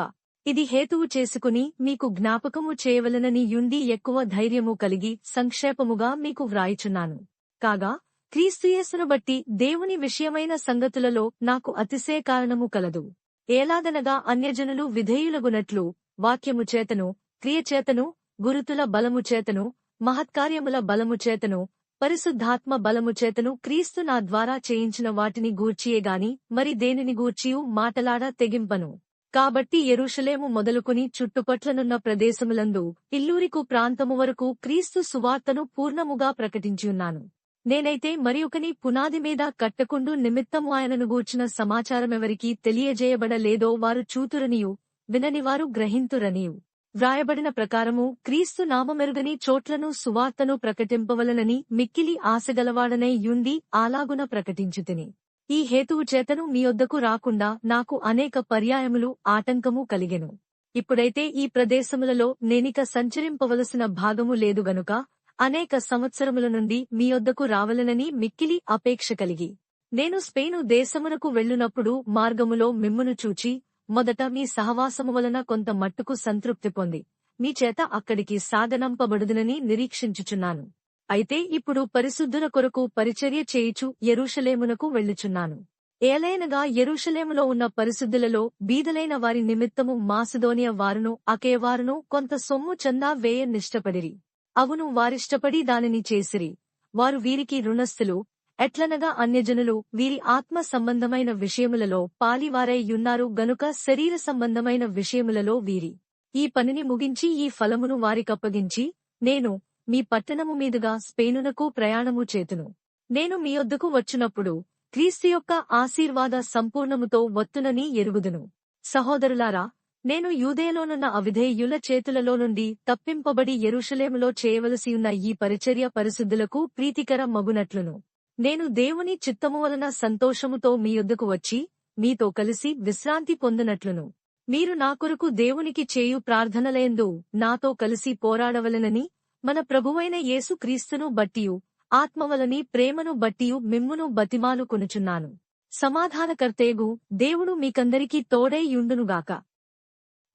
ఇది హేతువు చేసుకుని మీకు జ్ఞాపకము చేయవలనని యుండి ఎక్కువ ధైర్యము కలిగి సంక్షేపముగా మీకు వ్రాయిచున్నాను. కాగా క్రీస్తుయేసును బట్టి దేవుని విషయమైన సంగతులలో నాకు అతిశయ కారణము కలదు. ఏలాగనగా అన్యజనులు విధేయులగునట్లు వాక్యము చేతను, క్రియచేతను, గురుతుల బలము చేతను, మహత్కార్యముల బలము చేతను, పరిశుద్ధాత్మ బలము చేతను క్రీస్తు నా ద్వారా చేయించిన వాటిని గూర్చియేగాని మరి దేనిని గూర్చియు మాటలాడ తెగింపను. కాబట్టి యెరూషలేము మొదలుకొని చుట్టుపట్లనున్న ప్రదేశములందు ఇల్లూరికు ప్రాంతము వరకు క్రీస్తు సువార్తను పూర్ణముగా ప్రకటించియున్నాను. నేనైతే మరియొకని పునాది మీద కట్టకుండు నిమిత్తము ఆయనను గూర్చిన సమాచారమెవరికి తెలియజేయబడలేదో వారు చూతురనియు విననివారు గ్రహింతురనియు వ్రాయబడిన ప్రకారము క్రీస్తు నామమెరుగని చోట్లను సువార్తను ప్రకటింపవలనని మిక్కిలి ఆశగలవాడనై యుండి అలాగున ప్రకటించుతిని. ఈ హేతువు చేతను మీ యొద్దకు రాకుండా నాకు అనేక పర్యాయములు ఆటంకము కలిగెను. ఇప్పుడైతే ఈ ప్రదేశములలో నేనిక సంచరింపవలసిన భాగము లేదు గనుక అనేక సంవత్సరముల నుండి మీ యొద్దకు రావలనని మిక్కిలి అపేక్ష కలిగి నేను స్పెయిను దేశమునకు వెళ్ళునప్పుడు మార్గములో మిమ్మును చూచి మొదట మీ సహవాసము వలన కొంత మట్టుకు సంతృప్తి పొంది మీ చేత అక్కడికి సాగనంపబడుదునని నిరీక్షించుచున్నాను. అయితే ఇప్పుడు పరిశుద్ధుల కొరకు పరిచర్య చేయుచు యెరూషలేమునకు వెళ్ళుచున్నాను. ఏలైనగా యెరూషలేములో ఉన్న పరిశుద్ధులలో బీదలైన వారి నిమిత్తము మాసిదోనియ వారును అకేవారును కొంత సొమ్ము చందా వేయ నిష్టపడిరి. అవును, వారిష్టపడి దానిని చేసిరి. వారు వీరికి రుణస్థులు. ఎట్లనగా అన్యజనులు వీరి ఆత్మ సంబంధమైన విషయములలో పాలివారై యున్నారు గనుక శరీర సంబంధమైన విషయములలో వీరి ఈ పనిని ముగించి ఈ ఫలమును వారికప్పగించి నేను మీ పట్టణము మీదుగా స్పెయినునకు ప్రయాణము చేతును. నేను మీ యొద్దకు వచ్చినప్పుడు క్రీస్తు యొక్క ఆశీర్వాద సంపూర్ణముతో వత్తునని ఎరుగుదును. సహోదరులారా, నేను యూదేయలోనున్న అవిధేయుల చేతులలో నుండి తప్పింపబడి యెరూషలేములో చేయవలసియున్న ఈ పరిచర్య పరిశుద్ధులకు ప్రీతికర మగునట్లును నేను దేవుని చిత్తము వలన సంతోషముతో మీ యొద్దకు వచ్చి మీతో కలిసి విశ్రాంతి పొందునట్లును మీరు నా కొరకు దేవునికి చేయు ప్రార్థనలయందు నాతో కలిసి పోరాడవలనని మన ప్రభువైన యేసు క్రీస్తును బట్టియు ఆత్మవలని ప్రేమను బట్టియు మిమ్మును బతిమాలు కొనుచున్నాను. సమాధానకర్తేగు దేవుడు మీకందరికీ తోడై యుండునుగాక.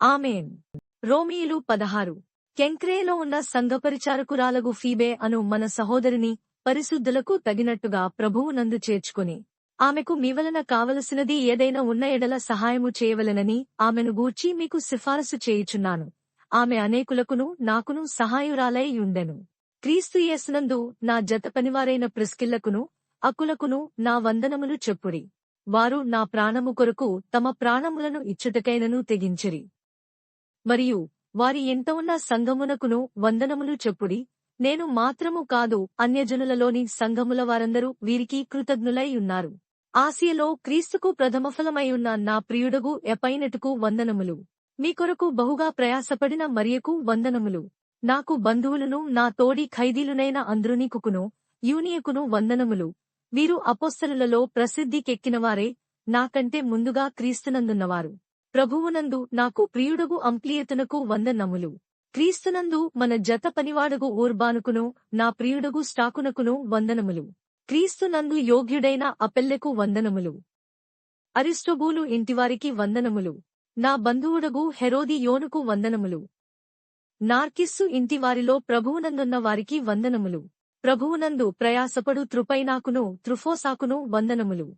ఆమేన్. రోమీయులు 16. కెంక్రేలో ఉన్న సంఘపరిచారకురాలగు ఫీబే అను మన సహోదరిని పరిశుద్ధులకు తగినట్టుగా ప్రభువునందు చేర్చుకుని ఆమెకు మీవలన కావలసినది ఏదైనా ఉన్న ఎడల సహాయము చేయవలెనని ఆమెను గూర్చి మీకు సిఫారసు చేయుచున్నాను. ఆమె అనేకులకును నాకును సహాయురాలై యుండెను. క్రీస్తు యేసునందు నా జత పనివారైన ప్రిస్కిల్లకును అకులకును నా వందనములు చెప్పుడి. వారు నా ప్రాణము కొరకు తమ ప్రాణములను ఇచ్చుటకైనను తెగించిరి. మరియు వారి ఎంట ఉన్న సంఘమునకును వందనములు చెప్పుడి. నేను మాత్రము కాదు, అన్యజనులలోని సంఘముల వారందరూ వీరికి కృతజ్ఞులై ఉన్నారు. ఆసియలో క్రీస్తుకు ప్రథమఫలమైయున్న నా ప్రియుడగు ఎపైనెటుకు వందనములు. మీ కొరకు బహుగా ప్రయాసపడిన మరియకు వందనములు. నాకు బంధువులను నా తోడి ఖైదీలునైన అంద్రునీకును యూనియకును వందనములు. వీరు అపోస్తలులలో ప్రసిద్ధికెక్కినవారే. నాకంటే ముందుగా క్రీస్తునందున్నవారు. ప్రభువునందు నాకు ప్రియుడగు అంప్లియతునకు వందనములు. క్రీస్తునందు మన జత పనివాడగు ఊర్బానుకును నా ప్రియుడగు స్టాకునకును వందనములు. క్రీస్తునందు యోగ్యుడైన అపెల్లెకు వందనములు. అరిస్టొబూలు ఇంటివారికి వందనములు. నా బంధువుడగు హెరోదియోనుకు వందనములు. నార్కిస్సు ఇంటివారిలో ప్రభువునందున్న వారికి వందనములు. ప్రభువునందు ప్రయాసపడు త్రుపైనాకును త్రుఫోసాకును వందనములు.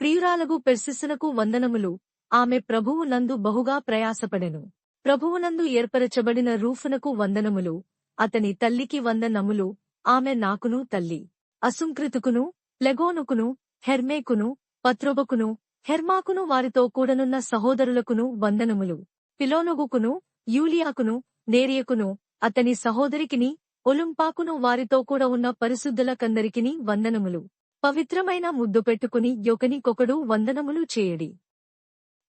ప్రియురాలగు పెర్సిస్సునకు వందనములు. ఆమె ప్రభువునందు బహుగా ప్రయాసపడెను. ప్రభువునందు ఏర్పరచబడిన రూఫునకు వందనములు. అతని తల్లికి వందనములు. ఆమె నాకును తల్లి. అసుంక్రితుకును ప్లెగోనుకును హెర్మేకును పత్రొబకును హెర్మాకును వారితో కూడనున్న సహోదరులకును వందనములు. పిలోనొగుకును యూలియాకును నేరియకును అతని సహోదరికిని ఒలుంపాకును వారితో కూడా ఉన్న పరిశుద్ధులకందరికిని వందనములు. పవిత్రమైన ముద్దు పెట్టుకుని యొకనికొకడు వందనములు చేయడి.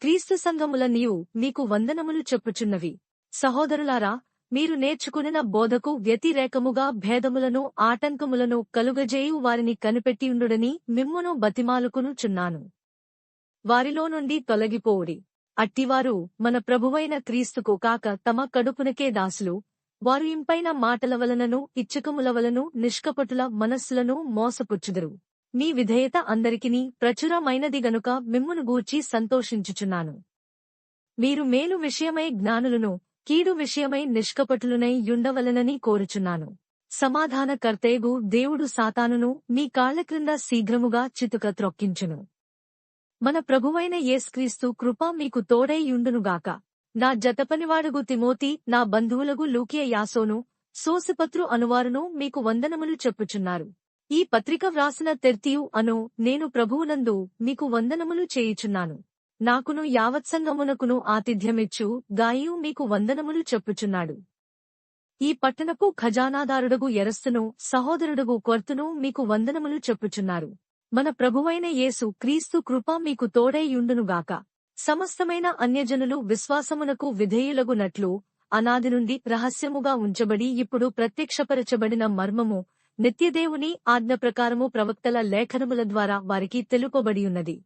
క్రీస్తు సంఘములన్నీయు మీకు వందనములు చెప్పుచున్నవి. సహోదరులారా, మీరు నేర్చుకునిన బోధకు వ్యతిరేకముగా భేదములను ఆటంకములను కలుగజేయు వారిని కనిపెట్టియుండుడని మిమ్మును బతిమాలుకునుచున్నాను. వారిలో నుండి తొలగిపోవుడి. అట్టివారు మన ప్రభువైన క్రీస్తుకు కాక తమ కడుపునకే దాసులు. వారు ఇంపైన మాటల వలనను ఇచ్చకముల వలను నిష్కపటుల మనస్సులను మోసపుచ్చుదురు. మీ విధేయత అందరికిని ప్రచురమైనది గనుక మిమ్మును గూర్చి సంతోషించుచున్నాను. మీరు మేలు విషయమై జ్ఞానులను, కీడు విషయమై నిష్కపటులనై యుండవలనని కోరుచున్నాను. సమాధానకర్తయగు దేవుడు సాతానును మీ కాళ్ల క్రింద శీఘ్రముగా చితుక త్రొక్కించును. మన ప్రభువైన యేసుక్రీస్తు కృప మీకు తోడై యుండునుగాక. నా జతపనివాడగు తిమోతి, నా బంధువులగు లూకియ యాసోను, సోసిపత్రు అనువారును మీకు వందనములు చెప్పుచున్నారు. ఈ పత్రిక వ్రాసిన తెర్తియు అను నేను ప్రభువునందు మీకు వందనములు చేయుచున్నాను. నాకును యావత్సంగమునకును ఆతిథ్యమిచ్చు గాయు మీకు వందనములు చెప్పుచున్నాడు. ఈ పట్టణపు ఖజానాదారుడగు ఎరస్తును సహోదరుడగు కొర్తును మీకు వందనములు చెప్పుచున్నారు. మన ప్రభువైన యేసు క్రీస్తు కృప మీకు తోడై యుండునుగాక. సమస్తమైన అన్యజనులు విశ్వాసమునకు విధేయులగునట్లు అనాది నుండి రహస్యముగా ఉంచబడి ఇప్పుడు ప్రత్యక్షపరచబడిన మర్మము నిత్యదేవుని ఆజ్ఞ ప్రకారము ప్రవక్తల లేఖనముల ద్వారా వారికి తెలుపబడియున్నది.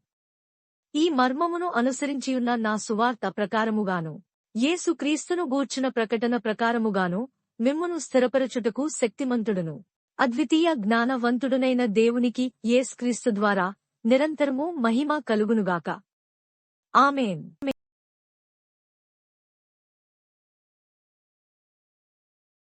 ఈ మర్మమును అనుసరించియున్న నా సువార్త ప్రకారముగాను యేసు క్రీస్తును గూర్చిన ప్రకటన ప్రకారముగాను మిమ్మును స్థిరపరచుటకు శక్తిమంతుడును అద్వితీయ జ్ఞానవంతుడునైన దేవునికి యేసుక్రీస్తు ద్వారా నిరంతరము మహిమ కలుగునుగాక. ఆమేన్.